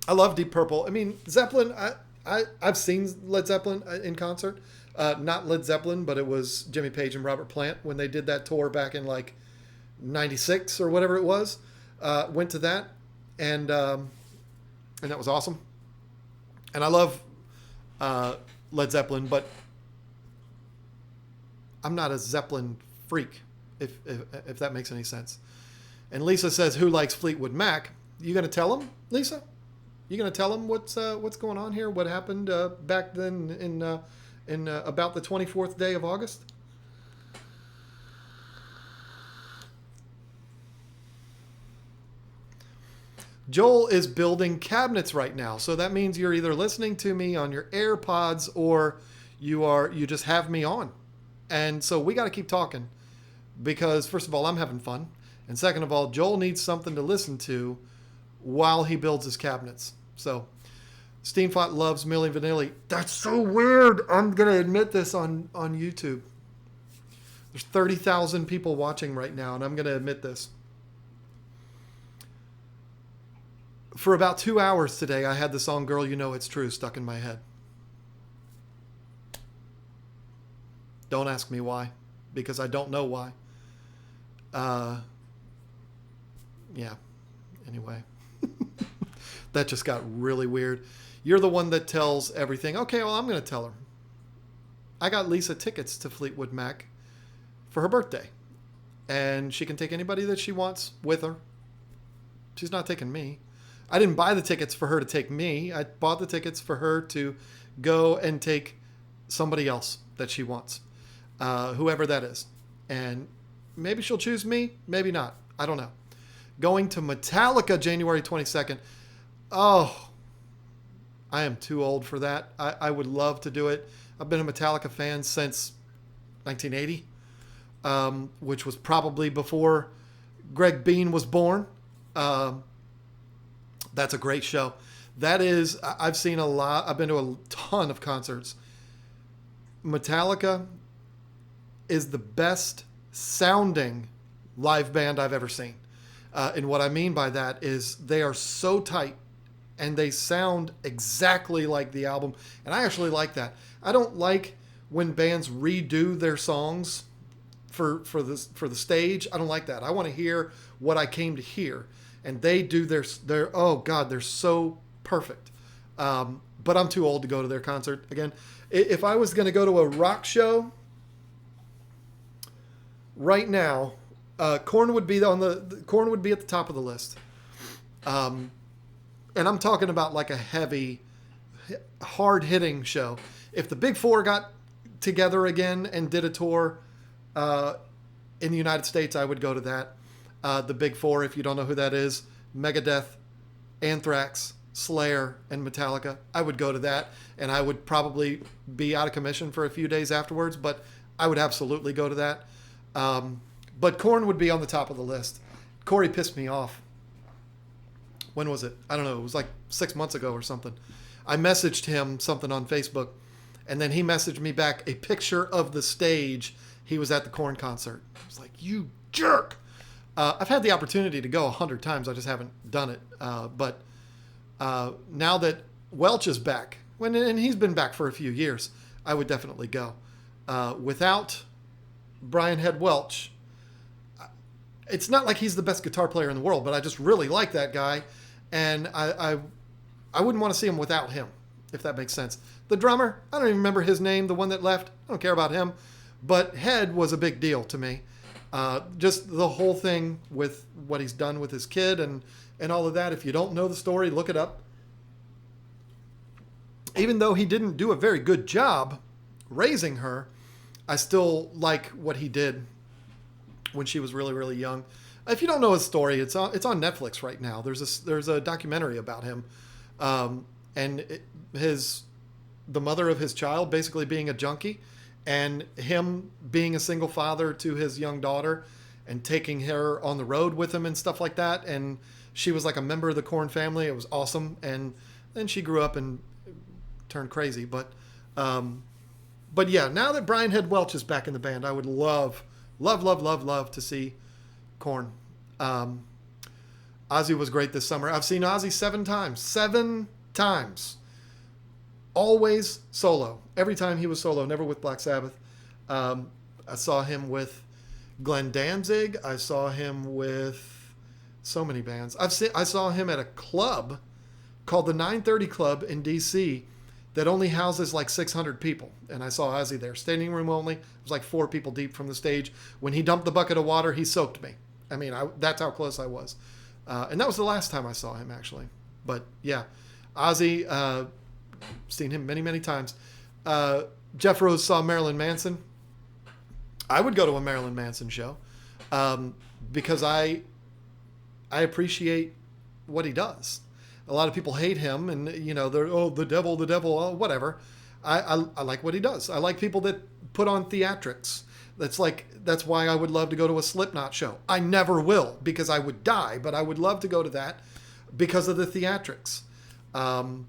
love Deep Purple. I mean, Zeppelin, I've seen Led Zeppelin in concert. Not Led Zeppelin, but it was Jimmy Page and Robert Plant when they did that tour back in like 96 or whatever it was. Went to that, and that was awesome. And I love Led Zeppelin, but I'm not a Zeppelin freak, if that makes any sense. And Lisa says, "Who likes Fleetwood Mac?" You gonna tell him, Lisa? You gonna tell him what's going on here? What happened back then in about the 24th day of August? Joel is building cabinets right now, so that means you're either listening to me on your AirPods or you just have me on. And so we got to keep talking because, first of all, I'm having fun. And second of all, Joel needs something to listen to while he builds his cabinets. So Steamfot loves Milli Vanilli. That's so weird. I'm going to admit this on YouTube. There's 30,000 people watching right now, and I'm going to admit this. For about 2 hours today, I had the song Girl, You Know It's True stuck in my head. Don't ask me why, because I don't know why. Yeah, anyway. That just got really weird. You're the one that tells everything. Okay, well, I'm going to tell her. I got Lisa tickets to Fleetwood Mac for her birthday. And she can take anybody that she wants with her. She's not taking me. I didn't buy the tickets for her to take me. I bought the tickets for her to go and take somebody else that she wants. Whoever that is. And maybe she'll choose me, maybe not. I don't know. Going to Metallica January 22nd. Oh, I am too old for that. I would love to do it. I've been a Metallica fan since 1980, which was probably before Greg Bean was born. That's a great show. That is, I've seen a lot. I've been to a ton of concerts. Metallica is the best sounding live band I've ever seen. And what I mean by that is they are so tight and they sound exactly like the album. And I actually like that. I don't like when bands redo their songs for the stage. I don't like that. I want to hear what I came to hear. And they do their oh God, they're so perfect. But I'm too old to go to their concert again. If I was going to go to a rock show right now, Korn would be Korn would be at the top of the list. And I'm talking about like a heavy, hard-hitting show. If the Big Four got together again and did a tour in the United States, I would go to that. The Big Four, if you don't know who that is, Megadeth, Anthrax, Slayer, and Metallica. I would go to that, and I would probably be out of commission for a few days afterwards, but I would absolutely go to that. But Korn would be on the top of the list. Corey pissed me off. When was it? I don't know. It was like 6 months ago or something. I messaged him something on Facebook, and then he messaged me back a picture of the stage he was at the Korn concert. I was like, you jerk! I've had the opportunity to go 100 times. I just haven't done it. But now that Welch is back, and he's been back for a few years, I would definitely go. Without Brian Head Welch, it's not like he's the best guitar player in the world, but I just really like that guy, and I wouldn't want to see him without him, if that makes sense. The drummer, I don't even remember his name, the one that left. I don't care about him, but Head was a big deal to me. Just the whole thing with what he's done with his kid and all of that. If you don't know the story, look it up. Even though he didn't do a very good job raising her, I still like what he did when she was really, really young. If you don't know his story, it's on Netflix right now. There's a documentary about him, and the mother of his child basically being a junkie, And him being a single father to his young daughter and taking her on the road with him and stuff like that. And she was like a member of the Korn family. It was awesome. And then she grew up and turned crazy. But yeah, now that Brian Head Welch is back in the band, I would love to see Korn. Ozzy was great this summer. I've seen Ozzy 7 times. 7 times. Always solo. Every time he was solo, never with Black Sabbath. I saw him with Glenn Danzig. I saw him with so many bands. I saw him at a club called the 930 Club in D.C. that only houses like 600 people. And I saw Ozzy there. Standing room only. It was like 4 people deep from the stage. When he dumped the bucket of water, he soaked me. I mean, that's how close I was. And that was the last time I saw him, actually. But yeah, Ozzy, seen him many, many times. Jeff Rose saw Marilyn Manson. I would go to a Marilyn Manson show because I appreciate what he does. A lot of people hate him, and they're the devil, whatever. I like what he does. I like people that put on theatrics. That's why I would love to go to a Slipknot show. I never will because I would die, but I would love to go to that because of the theatrics. And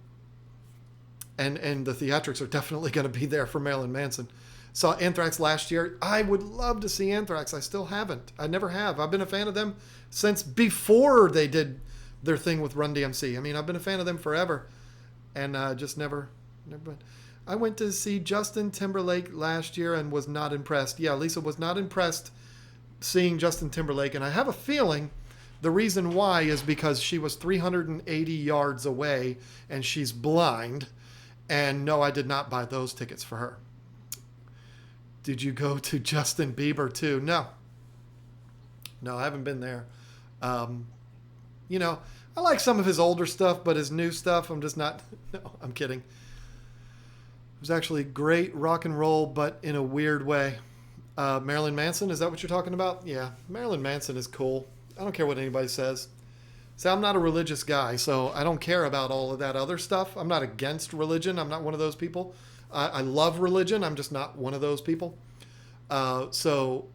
the theatrics are definitely going to be there for Marilyn Manson. Saw Anthrax last year. I would love to see Anthrax. I still haven't. I never have. I've been a fan of them since before they did their thing with Run DMC. I mean, I've been a fan of them forever, and just never. I went to see Justin Timberlake last year and was not impressed. Yeah, Lisa was not impressed seeing Justin Timberlake, and I have a feeling the reason why is because she was 380 yards away and she's blind. And no, I did not buy those tickets for her. Did you go to Justin Bieber too? No, I haven't been there. I like some of his older stuff, but his new stuff, I'm just not. No, I'm kidding. It was actually great rock and roll, but in a weird way. Marilyn Manson, is that what you're talking about? Yeah, Marilyn Manson is cool. I don't care what anybody says. See, I'm not a religious guy, so I don't care about all of that other stuff. I'm not against religion. I'm not one of those people. I love religion. I'm just not one of those people. So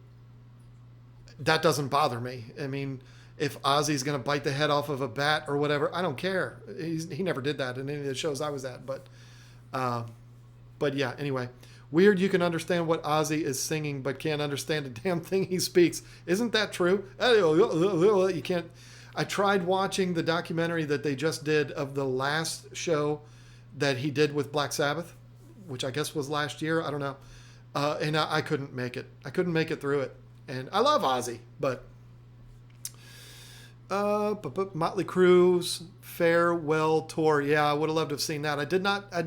that doesn't bother me. I mean, if Ozzy's going to bite the head off of a bat or whatever, I don't care. He never did that in any of the shows I was at. But yeah, anyway. Weird you can understand what Ozzy is singing, but can't understand a damn thing he speaks. Isn't that true? You can't. I tried watching the documentary that they just did of the last show that he did with Black Sabbath, which I guess was last year. I don't know. And I couldn't make it. I couldn't make it through it. And I love Ozzy, but Motley Crue's farewell tour. Yeah, I would have loved to have seen that.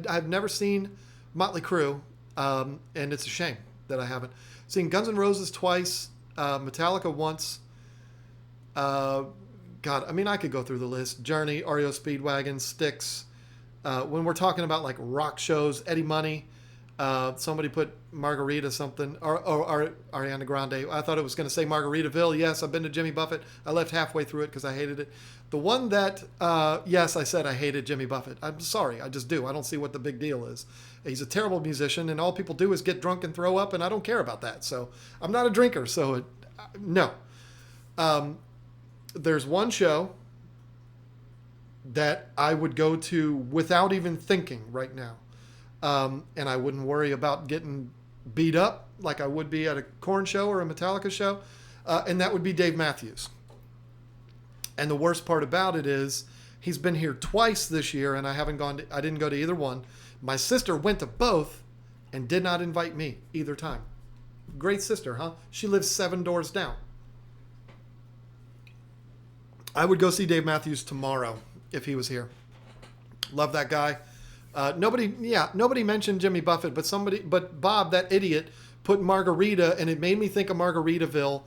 I've never seen Motley Crue. And it's a shame that I haven't. Seen Guns N' Roses twice, Metallica once. God, I mean, I could go through the list. Journey, REO Speedwagon, Styx. When we're talking about like rock shows, Eddie Money. Somebody put Margarita something, or Ariana Grande. I thought it was going to say Margaritaville. Yes, I've been to Jimmy Buffett. I left halfway through it because I hated it. The one that, yes, I said I hated Jimmy Buffett. I'm sorry, I just do. I don't see what the big deal is. He's a terrible musician, and all people do is get drunk and throw up, and I don't care about that. So I'm not a drinker, so no. There's one show that I would go to without even thinking right now. And I wouldn't worry about getting beat up like I would be at a Korn show or a Metallica show. And that would be Dave Matthews. And the worst part about it is he's been here twice this year, and I didn't go to either one. My sister went to both and did not invite me either time. Great sister, huh? She lives 7 doors down. I would go see Dave Matthews tomorrow if he was here. Love that guy. Nobody mentioned Jimmy Buffett, but Bob, that idiot, put Margarita, and it made me think of Margaritaville,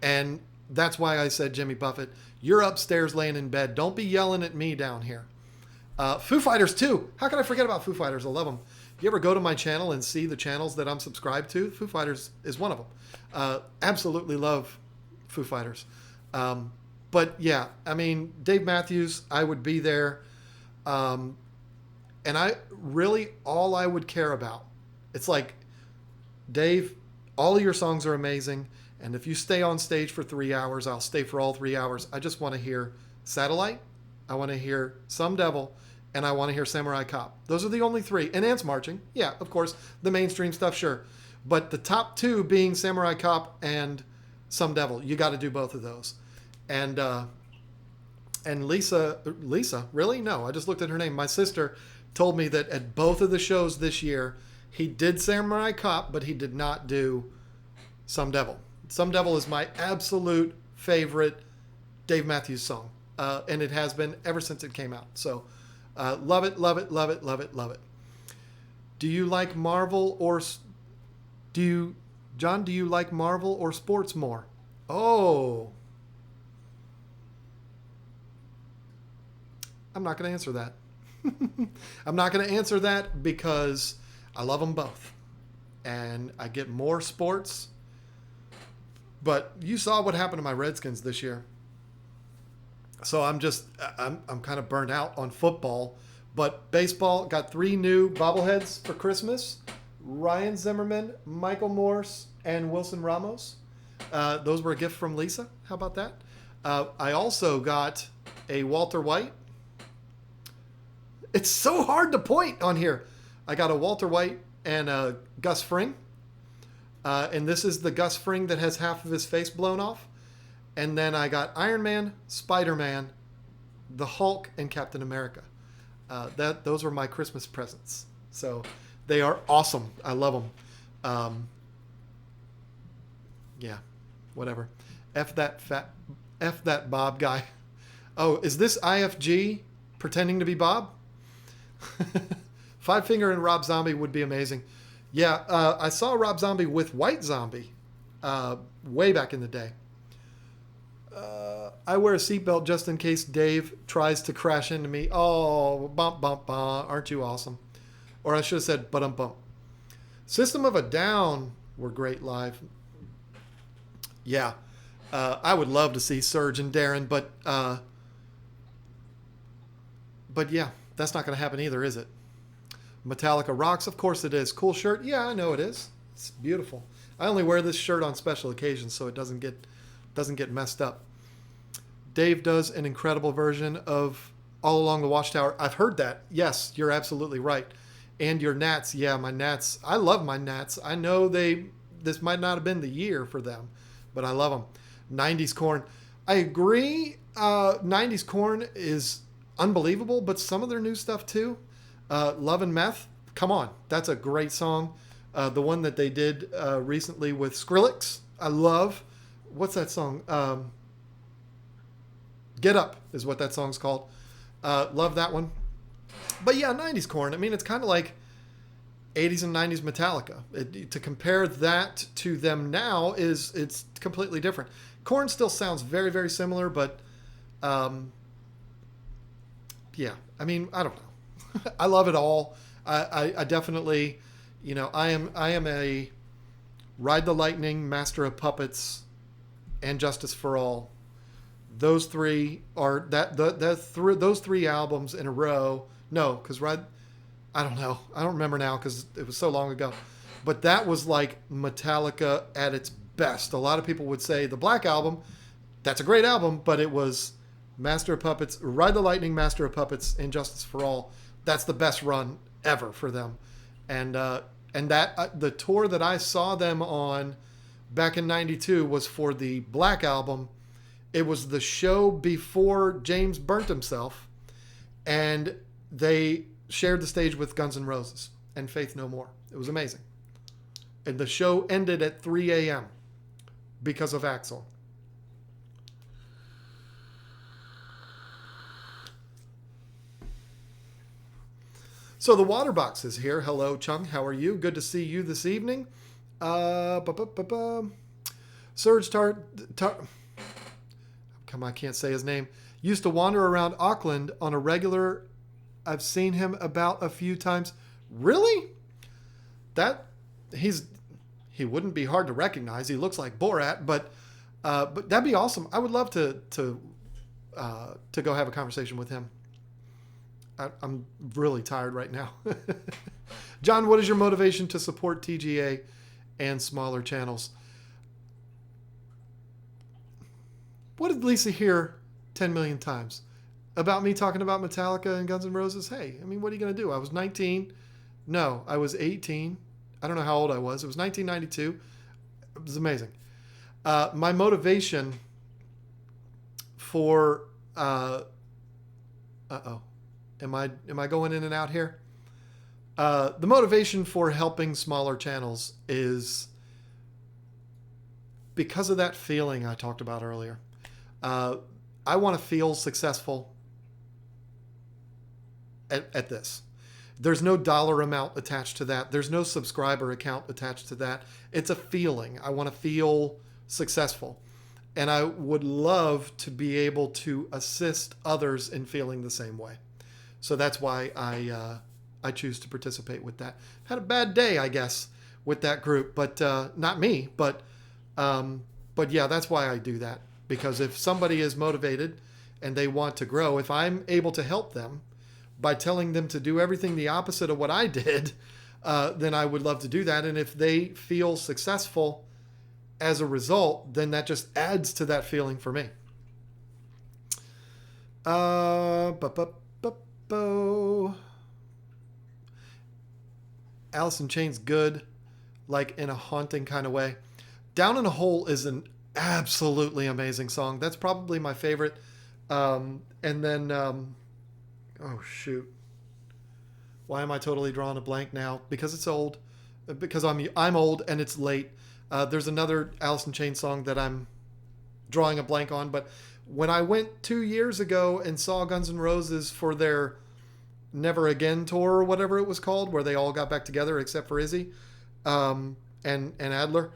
and that's why I said Jimmy Buffett. You're upstairs laying in bed. Don't be yelling at me down here. Foo Fighters too. How can I forget about Foo Fighters? I love them. You ever go to my channel and see the channels that I'm subscribed to? Foo Fighters is one of them. Absolutely love Foo Fighters. But yeah, I mean, Dave Matthews, I would be there. And all I would care about, it's like Dave, all of your songs are amazing. And if you stay on stage for 3 hours, I'll stay for all 3 hours. I just want to hear Satellite. I want to hear Some Devil. And I want to hear Samurai Cop. Those are the only three. And Ants Marching. Yeah, of course. The mainstream stuff, sure. But the top two being Samurai Cop and Some Devil. You got to do both of those. And Lisa, really? No, I just looked at her name. My sister told me that at both of the shows this year, he did Samurai Cop, but he did not do Some Devil. Some Devil is my absolute favorite Dave Matthews song. And it has been ever since it came out. So love it, love it, love it, love it, love it. Do you like Marvel or John, do you like Marvel or sports more? Oh. I'm not going to answer that. I'm not going to answer that because I love them both. And I get more sports. But you saw what happened to my Redskins this year. So I'm kind of burned out on football. But baseball, got 3 new bobbleheads for Christmas. Ryan Zimmerman, Michael Morse, and Wilson Ramos. Those were a gift from Lisa. How about that? I also got a Walter White. It's so hard to point on here. I got a Walter White and a Gus Fring. And this is the Gus Fring that has half of his face blown off. And then I got Iron Man, Spider-Man, the Hulk, and Captain America. Those were my Christmas presents. So they are awesome. I love them. Yeah, whatever. F that Bob guy. Oh, is this IFG pretending to be Bob? Five Finger and Rob Zombie would be amazing. Yeah, I saw Rob Zombie with White Zombie way back in the day. I wear a seatbelt just in case Dave tries to crash into me. Oh, bump, bump, bump. Aren't you awesome? Or I should have said, but bump. System of a Down were great live. Yeah, I would love to see Serge and Darren, but yeah, that's not going to happen either, is it? Metallica rocks, of course it is. Cool shirt, yeah, I know it is. It's beautiful. I only wear this shirt on special occasions so it doesn't get messed up. Dave does an incredible version of All Along the Watchtower. I've heard that. Yes, you're absolutely right. And your Nats, yeah, my Nats. I love my Nats. I know this might not have been the year for them, but I love them. 90s Corn. I agree. 90s Corn is unbelievable, but some of their new stuff too. Love and Meth. Come on. That's a great song. The one that they did recently with Skrillex. I love. What's that song? Get Up is what that song's called. Love that one. But yeah, 90s Corn. I mean, it's kind of like 80s and 90s Metallica. To compare that to them now it's completely different. Korn still sounds very, very similar, but yeah, I mean, I don't know. I love it all. I definitely, I am a Ride the Lightning, Master of Puppets, and Justice for All. Those three are those 3 albums in a row. No, because I don't know. I don't remember now because it was so long ago. But that was like Metallica at its best. A lot of people would say the Black Album, that's a great album, but it was Master of Puppets, Ride the Lightning, Master of Puppets, and Justice for All. That's the best run ever for them. And that the tour that I saw them on back in '92 was for the Black Album. It was the show before James burnt himself, and they shared the stage with Guns N' Roses and Faith No More. It was amazing. And the show ended at 3 a.m. because of Axl. So the water box is here. Hello, Chung. How are you? Good to see you this evening. Serge come on, I can't say his name. Used to wander around Auckland on a regular. I've seen him about a few times. Really? He wouldn't be hard to recognize. He looks like Borat, but that'd be awesome. I would love to go have a conversation with him. I'm really tired right now. John, what is your motivation to support TGA and smaller channels. What did Lisa hear 10 million times? About me talking about Metallica and Guns N' Roses? Hey, I mean, what are you going to do? I was 19. No, I was 18. I don't know how old I was. It was 1992. It was amazing. My motivation for... Am I going in and out here? The motivation for helping smaller channels is because of that feeling I talked about earlier. I want to feel successful at this. There's no dollar amount attached to that. There's no subscriber account attached to that. It's a feeling. I want to feel successful. And I would love to be able to assist others in feeling the same way. So that's why I choose to participate with that. Had a bad day, I guess, with that group, but not me. But yeah, that's why I do that. Because if somebody is motivated and they want to grow, if I'm able to help them by telling them to do everything the opposite of what I did, then I would love to do that. And if they feel successful as a result, then that just adds to that feeling for me. Alice in Chains good, like in a haunting kind of way. Down in a Hole is an absolutely amazing song. That's probably my favorite. And then, oh shoot, why am I totally drawing a blank now? Because it's old. Because I'm old and it's late. There's another Alice in Chains song that I'm drawing a blank on. But when I went 2 years ago and saw Guns N' Roses for their Never Again tour or whatever it was called, where they all got back together except for Izzy and Adler,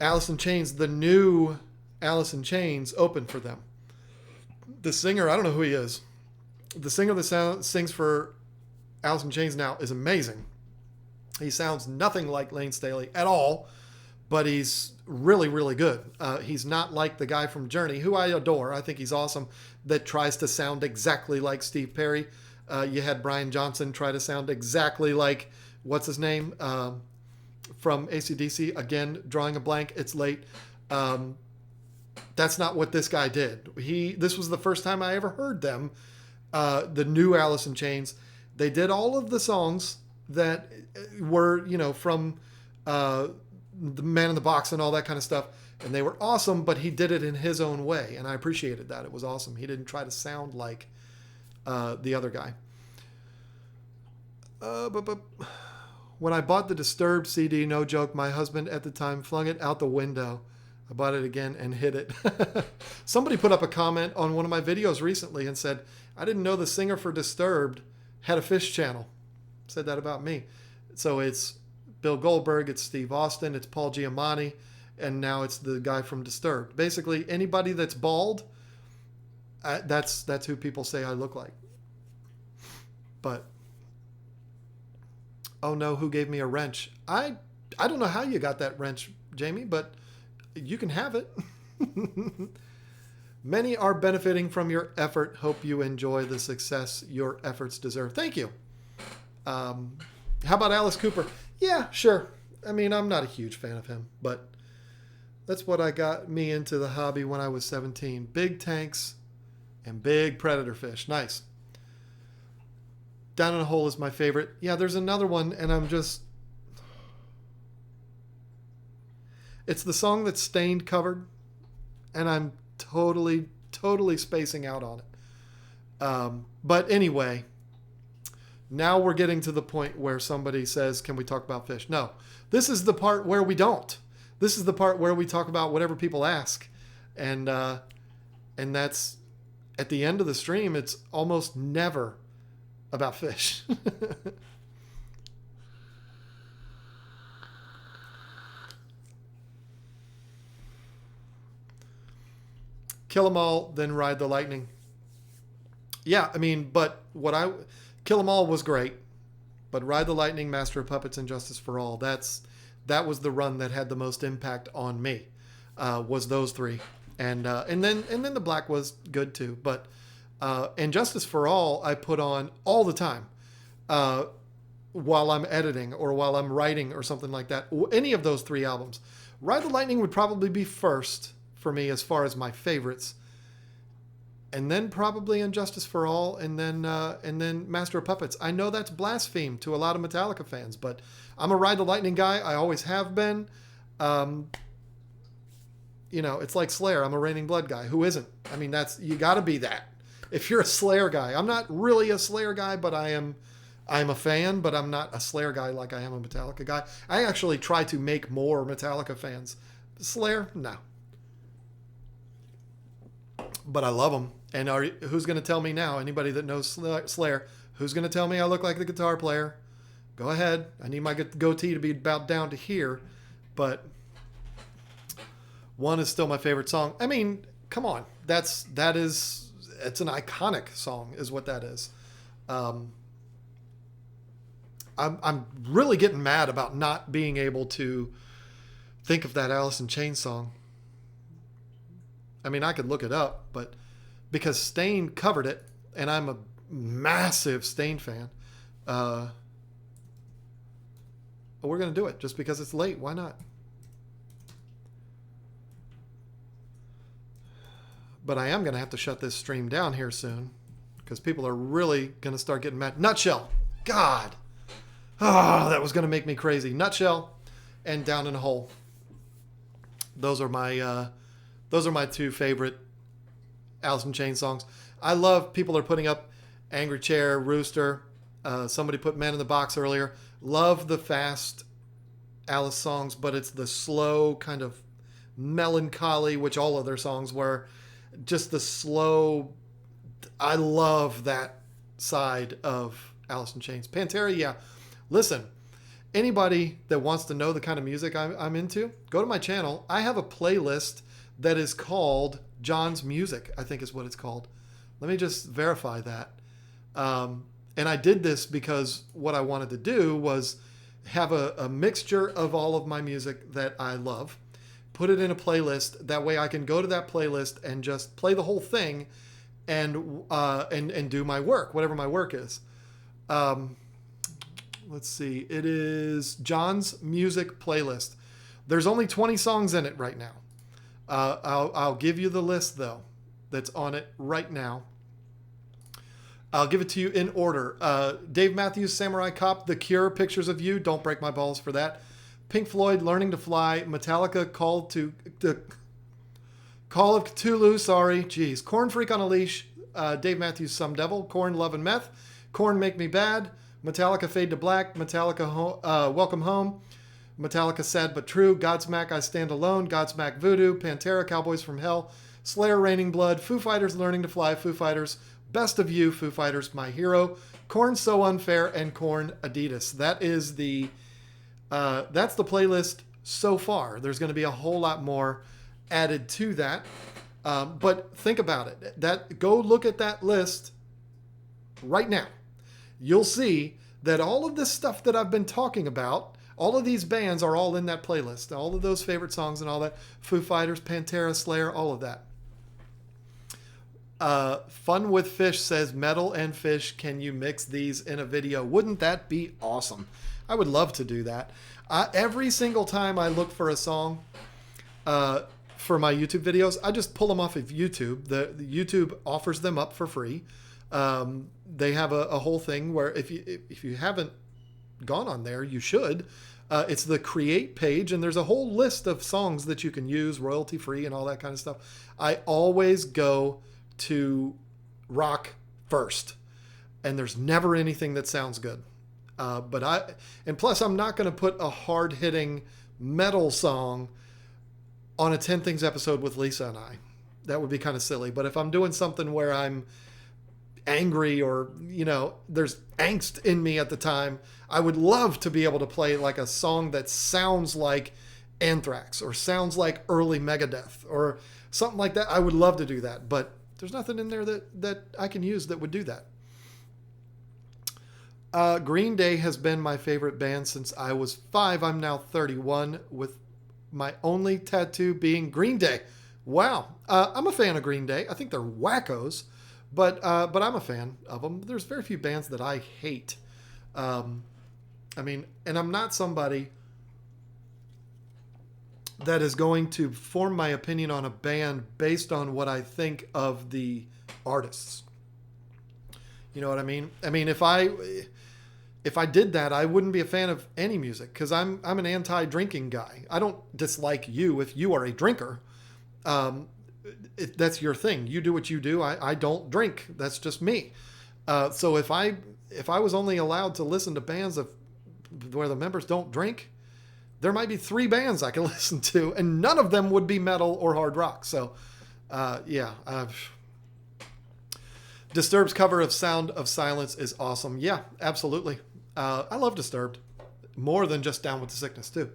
Alice in Chains, the new Alice in Chains, opened for them. The singer, I don't know who he is. The singer that sings for Alice in Chains now is amazing. He sounds nothing like Lane Staley at all, but he's really, really good. He's not like the guy from Journey, who I adore. I think he's awesome, that tries to sound exactly like Steve Perry. You had Brian Johnson try to sound exactly like, what's his name, from AC/DC. Again, drawing a blank. It's late. That's not what this guy did. This was the first time I ever heard them, the new Alice in Chains. They did all of the songs that were, from the Man in the Box and all that kind of stuff, and they were awesome, but he did it in his own way, and I appreciated that. It was awesome. He didn't try to sound like the other guy. When I bought the Disturbed CD, no joke, my husband at the time flung it out the window. I bought it again and hid it. Somebody put up a comment on one of my videos recently and said, I didn't know the singer for Disturbed had a fish channel. Said that about me. So it's Bill Goldberg, it's Steve Austin, it's Paul Giamatti, and now it's the guy from Disturbed. Basically, anybody that's bald, that's who people say I look like. But, oh no, who gave me a wrench? I don't know how you got that wrench, Jamie, but you can have it. Many are benefiting from your effort. Hope you enjoy the success your efforts deserve. Thank you. How about Alice Cooper? Yeah, sure. I mean, I'm not a huge fan of him, but that's what got me into the hobby when I was 17. Big tanks and big predator fish. Nice. Down in a Hole is my favorite. Yeah, there's another one, and it's the song that's Stained covered, and I'm totally spacing out on it. But anyway, now we're getting to the point where somebody says, can we talk about fish? No, this is the part where we don't. This is the part where we talk about whatever people ask. And that's at the end of the stream. It's almost never about fish. Kill 'em all, then ride the lightning. Yeah, I mean, but Kill 'em all was great, but Ride the Lightning, Master of Puppets, and Justice for All, that was the run that had the most impact on me. Was those three, and then the Black was good too, but and Justice for All I put on all the time. while I'm editing or while I'm writing or something like that. Any of those 3 albums. Ride the Lightning would probably be first for me as far as my favorites. And then probably Injustice for All, and then Master of Puppets. I know that's blaspheme to a lot of Metallica fans, but I'm a Ride the Lightning guy. I always have been. It's like Slayer. I'm a Raining Blood guy. Who isn't? I mean, you got to be that. If you're a Slayer guy, I'm not really a Slayer guy, but I'm a fan, but I'm not a Slayer guy like I am a Metallica guy. I actually try to make more Metallica fans. Slayer, no. But I love them. And who's going to tell me now? Anybody that knows Slayer, who's going to tell me I look like the guitar player? Go ahead. I need my goatee to be about down to here. But One is still my favorite song. I mean, come on. It's an iconic song is what that is. I'm really getting mad about not being able to think of that Alice in Chains song. I mean, I could look it up, but because Staind covered it, and I'm a massive Staind fan, we're going to do it just because it's late. Why not? But I am going to have to shut this stream down here soon because people are really going to start getting mad. Nutshell. God. Oh, that was going to make me crazy. Nutshell and Down in a Hole. Those are my 2 favorite Alice in Chains songs. I love people are putting up Angry Chair, Rooster. Somebody put Man in the Box earlier. Love the fast Alice songs, but it's the slow kind of melancholy, which all of their songs were. Just the slow. I love that side of Alice in Chains. Pantera, yeah. Listen, anybody that wants to know the kind of music I'm into, go to my channel. I have a playlist that is called John's Music, I think is what it's called. Let me just verify that. And I did this because what I wanted to do was have a mixture of all of my music that I love, put it in a playlist. That way I can go to that playlist and just play the whole thing and do my work, whatever my work is. Let's see. It is John's Music playlist. There's only 20 songs in it right now. I'll give you the list, though, that's on it right now. I'll give it to you in order. Dave Matthews, Samurai Cop, The Cure, Pictures of You. Don't break my balls for that. Pink Floyd, Learning to Fly. Metallica, Call of Cthulhu. Sorry. Jeez. Korn, Freak on a Leash. Dave Matthews, Some Devil. Korn, Love and Meth. Korn, Make Me Bad. Metallica, Fade to Black. Metallica, Welcome Home. Metallica, Sad But True. Godsmack, I Stand Alone. Godsmack, Voodoo. Pantera, Cowboys from Hell. Slayer, Raining Blood. Foo Fighters, Learning to Fly. Foo Fighters, Best of You. Foo Fighters, My Hero. Korn, So Unfair. And Korn, Adidas. That is that's the playlist so far. There's going to be a whole lot more added to that. But think about it. Go look at that list right now. You'll see that all of this stuff that I've been talking about, all of these bands are all in that playlist. All of those favorite songs and all that. Foo Fighters, Pantera, Slayer, all of that. Fun with Fish says, Metal and Fish, can you mix these in a video? Wouldn't that be awesome? I would love to do that. Every single time I look for a song for my YouTube videos, I just pull them off of YouTube. The YouTube offers them up for free. They have a whole thing where if you haven't gone on there, you should. It's the create page, and there's a whole list of songs that you can use royalty free and all that kind of stuff. I always go to rock first, and there's never anything that sounds good. And plus I'm not going to put a hard hitting metal song on a 10 Things episode with Lisa and I. That would be kind of silly. But if I'm doing something where I'm angry or, there's angst in me at the time, I would love to be able to play like a song that sounds like Anthrax or sounds like early Megadeth or something like that. I would love to do that, but there's nothing in there that I can use that would do that. Green Day has been my favorite band since I was 5. I'm now 31 with my only tattoo being Green Day. Wow. I'm a fan of Green Day. I think they're wackos, but I'm a fan of them. There's very few bands that I hate. I mean, and I'm not somebody that is going to form my opinion on a band based on what I think of the artists. You know what I mean? I mean, if I did that, I wouldn't be a fan of any music because I'm an anti-drinking guy. I don't dislike you if you are a drinker. That's your thing. You do what you do. I don't drink. That's just me. So if I was only allowed to listen to bands where the members don't drink, there might be 3 bands I can listen to, and none of them would be metal or hard rock. So, yeah. Disturbed's cover of Sound of Silence is awesome. Yeah, absolutely. I love Disturbed. More than just Down with the Sickness, too.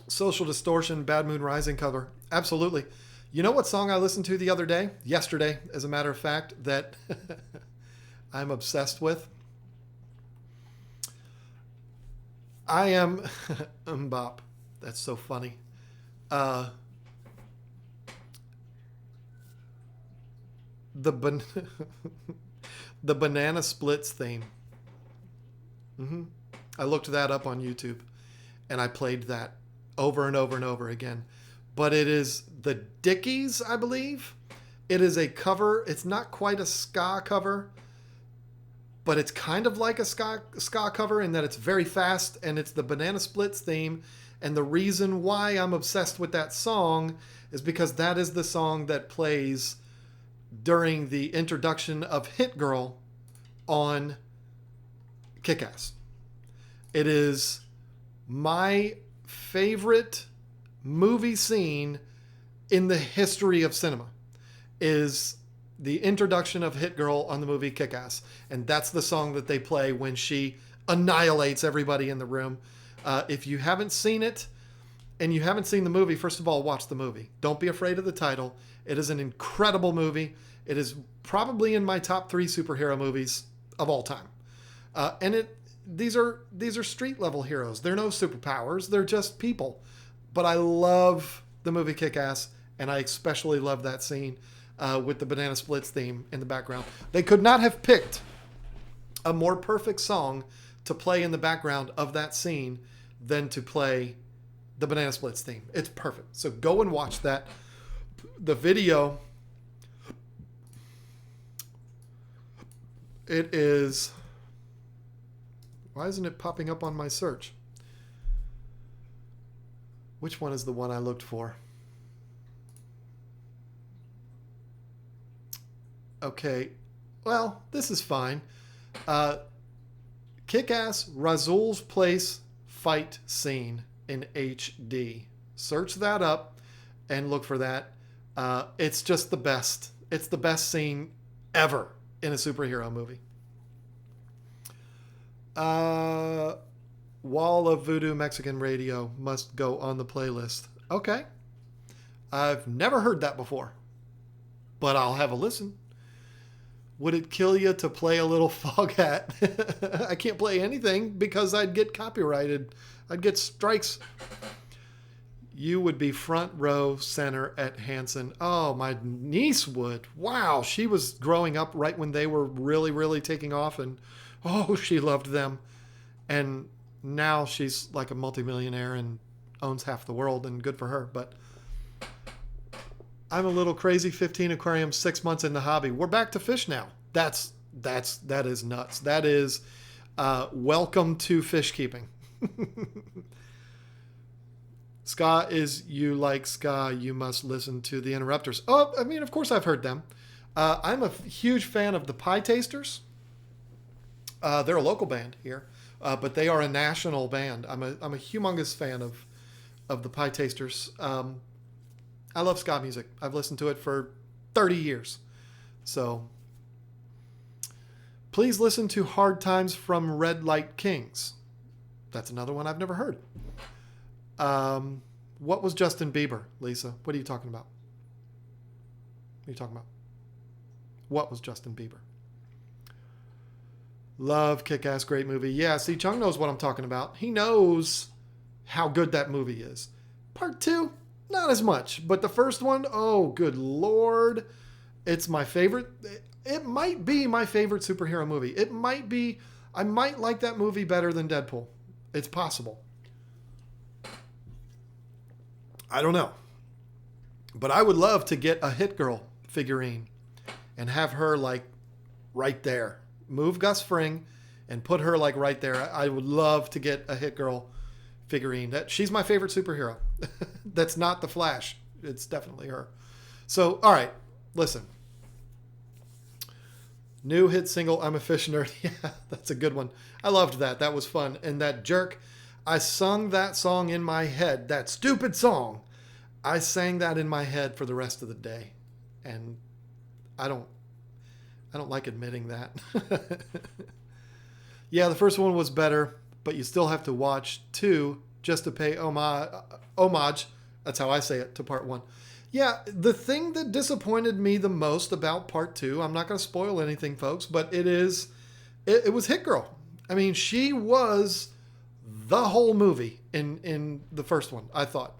Social Distortion, Bad Moon Rising cover. Absolutely. You know what song I listened to the other day? Yesterday, as a matter of fact, that I'm obsessed with? I am... Bop. That's so funny. The Banana Splits theme. I looked that up on YouTube, and I played that over and over and over again. But it is the Dickies, I believe. It is a cover. It's not quite a ska cover, but it's kind of like a ska cover in that it's very fast, and it's the Banana Splits theme. And the reason why I'm obsessed with that song is because that is the song that plays during the introduction of Hit Girl on Kick-Ass. It is my favorite movie scene in the history of cinema, is the introduction of Hit Girl on the movie Kick-Ass. And that's the song that they play when she annihilates everybody in the room. If you haven't seen it and you haven't seen the movie, first of all, watch the movie. Don't be afraid of the title. It is an incredible movie. It is probably in my top 3 superhero movies of all time. And these are street level heroes. They're no superpowers. They're just people. But I love the movie Kick-Ass, and I especially love that scene with the Banana Splits theme in the background. They could not have picked a more perfect song to play in the background of that scene than to play the Banana Splits theme. It's perfect. So go and watch that. The video, it is... Why isn't it popping up on my search? Which one is the one I looked for? Okay. Well, this is fine. Kick-Ass Razul's Place fight scene in HD. Search that up and look for that. It's just the best. It's the best scene ever in a superhero movie. Wall of Voodoo Mexican Radio must go on the playlist. Okay. I've never heard that before, but I'll have a listen. Would it kill you to play a little Fog Hat? I can't play anything because I'd get copyrighted. I'd get strikes. You would be front row center at Hanson. Oh, my niece would. Wow, she was growing up right when they were really, really taking off, and oh, she loved them. And now she's like a multimillionaire and owns half the world, and good for her. But I'm a little crazy 15 aquariums, 6 months in the hobby. We're back to fish now. That is nuts. That is welcome to fish keeping. Ska is you like ska, you must listen to the Interrupters. Oh, I mean, of course I've heard them. I'm a huge fan of the Pie Tasters. They're a local band here, but they are a national band. I'm a humongous fan of the Pie Tasters. I love ska music. I've listened to it for 30 years. So please listen to Hard Times from Red Light Kings. That's another one I've never heard. What was Justin Bieber, Lisa? What are you talking about? What are you talking about? What was Justin Bieber? Love Kick-Ass, great movie. Yeah, see, Chung knows what I'm talking about. He knows how good that movie is. Part 2, not as much. But the first one, oh, good Lord. It's my favorite. It might be my favorite superhero movie. It might be I might like that movie better than Deadpool. It's possible. I don't know. But I would love to get a Hit Girl figurine and have her like right there. Move Gus Fring and put her like right there. I would love to get a Hit Girl figurine. She's my favorite superhero. That's not the Flash. It's definitely her. So, all right, listen. New hit single, I'm a Fish Nerd. Yeah, that's a good one. I loved that. That was fun. And that jerk, I sung that song in my head. That stupid song. I sang that in my head for the rest of the day. And I don't like admitting that. Yeah, the first one was better, but you still have to watch 2 just to pay homage. That's how I say it, to part 1. Yeah, the thing that disappointed me the most about part 2, I'm not going to spoil anything, folks, but it was Hit Girl. I mean, she was the whole movie in the first one, I thought.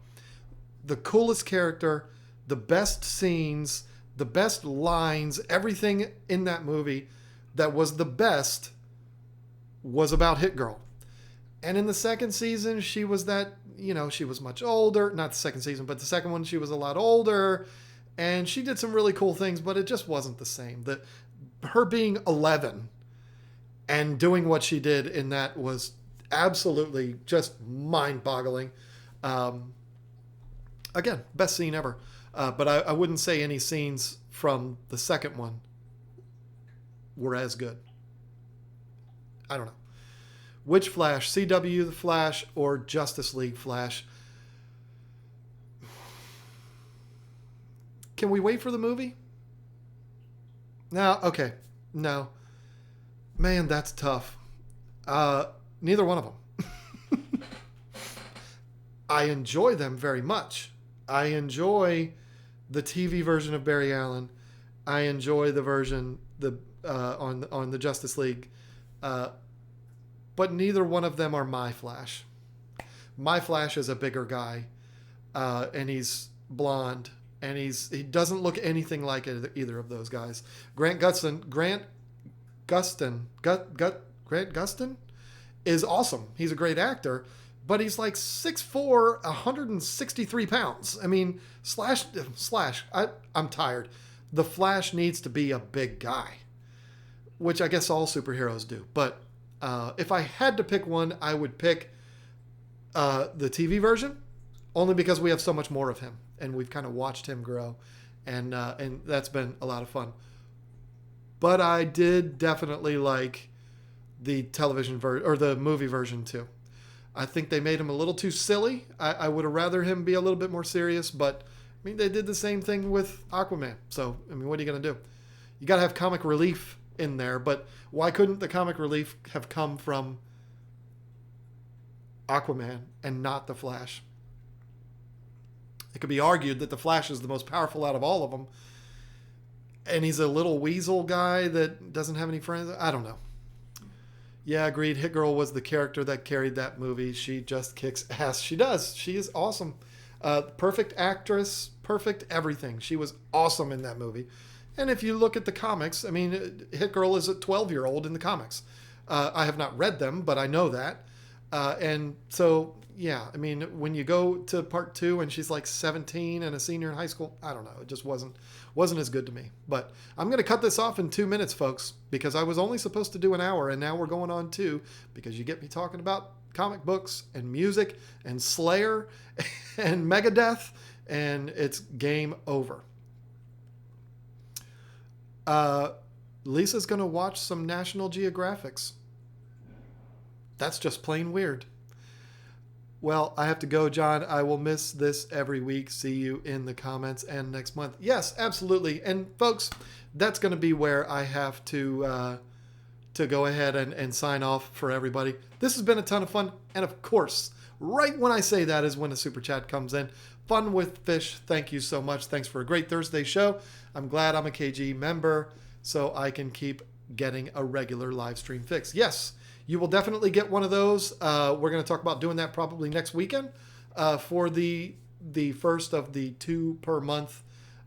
The coolest character, the best scenes, the best lines, everything in that movie that was the best was about Hit Girl. And in the second season, she was that, she was much older. Not the second season, but the second one, she was a lot older. And she did some really cool things, but it just wasn't the same. Her being 11 and doing what she did in that was absolutely just mind-boggling. Again, best scene ever. But I wouldn't say any scenes from the second one were as good. I don't know. Which Flash? CW The Flash or Justice League Flash? Can we wait for the movie? No, okay. No. Man, that's tough. Neither one of them. I enjoy them very much. I enjoy the TV version of Barry Allen. I enjoy the version on the Justice League. But neither one of them are my Flash. My Flash is a bigger guy, and he's blonde, and he doesn't look anything like either of those guys. Grant Gustin is awesome. He's a great actor, but he's like 6'4", 163 pounds. I mean, I'm tired. The Flash needs to be a big guy, which I guess all superheroes do, but if I had to pick one, I would pick the TV version, only because we have so much more of him, and we've kind of watched him grow, and that's been a lot of fun. But I did definitely like the television version or the movie version too. I think they made him a little too silly. I would have rather him be a little bit more serious, but I mean they did the same thing with Aquaman. So I mean, what are you gonna do? You got to have comic relief in there, but why couldn't the comic relief have come from Aquaman and not the Flash? It could be argued that the Flash is the most powerful out of all of them, and he's a little weasel guy that doesn't have any friends. I don't know. Yeah, agreed. Hit Girl was the character that carried that movie. She just kicks ass. She does. She is awesome. Perfect actress, perfect everything. She was awesome in that movie. And if you look at the comics, I mean, Hit Girl is a 12-year-old in the comics. I have not read them, but I know that. And so, yeah, I mean, when you go to part 2 and she's like 17 and a senior in high school, I don't know. It just wasn't as good to me. But I'm going to cut this off in 2 minutes, folks, because I was only supposed to do an hour, and now we're going on 2 because you get me talking about comic books and music and Slayer and Megadeth, and it's game over. Lisa's going to watch some National Geographics. That's just plain weird. Well, I have to go, John. I will miss this every week. See you in the comments and next month. Yes, absolutely. And folks, that's going to be where I have to go ahead and sign off for everybody. This has been a ton of fun. And of course, right when I say that is when a super chat comes in. Fun with Fish. Thank you so much. Thanks for a great Thursday show. I'm glad I'm a KG member so I can keep getting a regular live stream fix. Yes, you will definitely get one of those. We're going to talk about doing that probably next weekend for the first of the 2 per month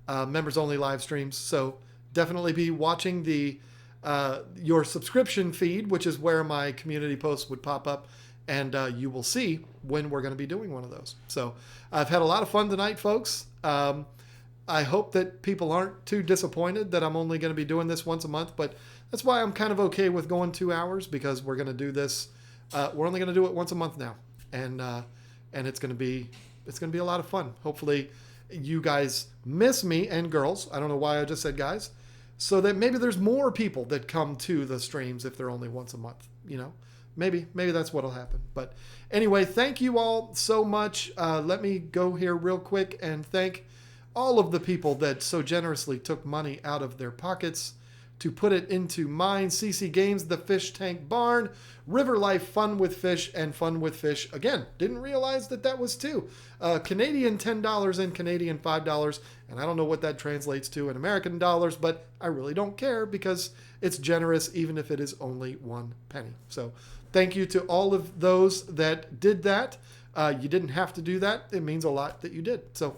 members only live streams. So definitely be watching the your subscription feed, which is where my community posts would pop up, and you will see when we're going to be doing one of those. So I've had a lot of fun tonight, folks. I hope that people aren't too disappointed that I'm only going to be doing this once a month, but that's why I'm kind of okay with going 2 hours, because we're going to do this. We're only going to do it once a month now, and it's going to be a lot of fun. Hopefully, you guys miss me, and girls. I don't know why I just said guys, so that maybe there's more people that come to the streams if they're only once a month. You know, maybe that's what'll happen. But anyway, thank you all so much. Let me go here real quick and thank all of the people that so generously took money out of their pockets to put it into mine, CC Games, The Fish Tank Barn, River Life Fun with Fish, and Fun with Fish. Again, didn't realize that was two. Canadian $10 and Canadian $5, and I don't know what that translates to in American dollars, but I really don't care because it's generous even if it is only 1 penny. So thank you to all of those that did that. You didn't have to do that. It means a lot that you did. So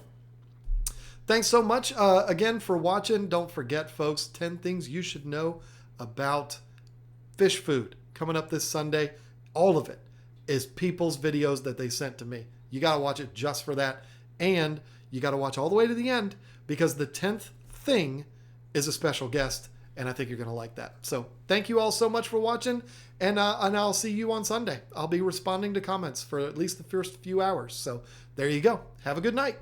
thanks so much again for watching. Don't forget, folks, 10 things you should know about fish food coming up this Sunday. All of it is people's videos that they sent to me. You got to watch it just for that. And you got to watch all the way to the end because the 10th thing is a special guest. And I think you're going to like that. So thank you all so much for watching. And I'll see you on Sunday. I'll be responding to comments for at least the first few hours. So there you go. Have a good night.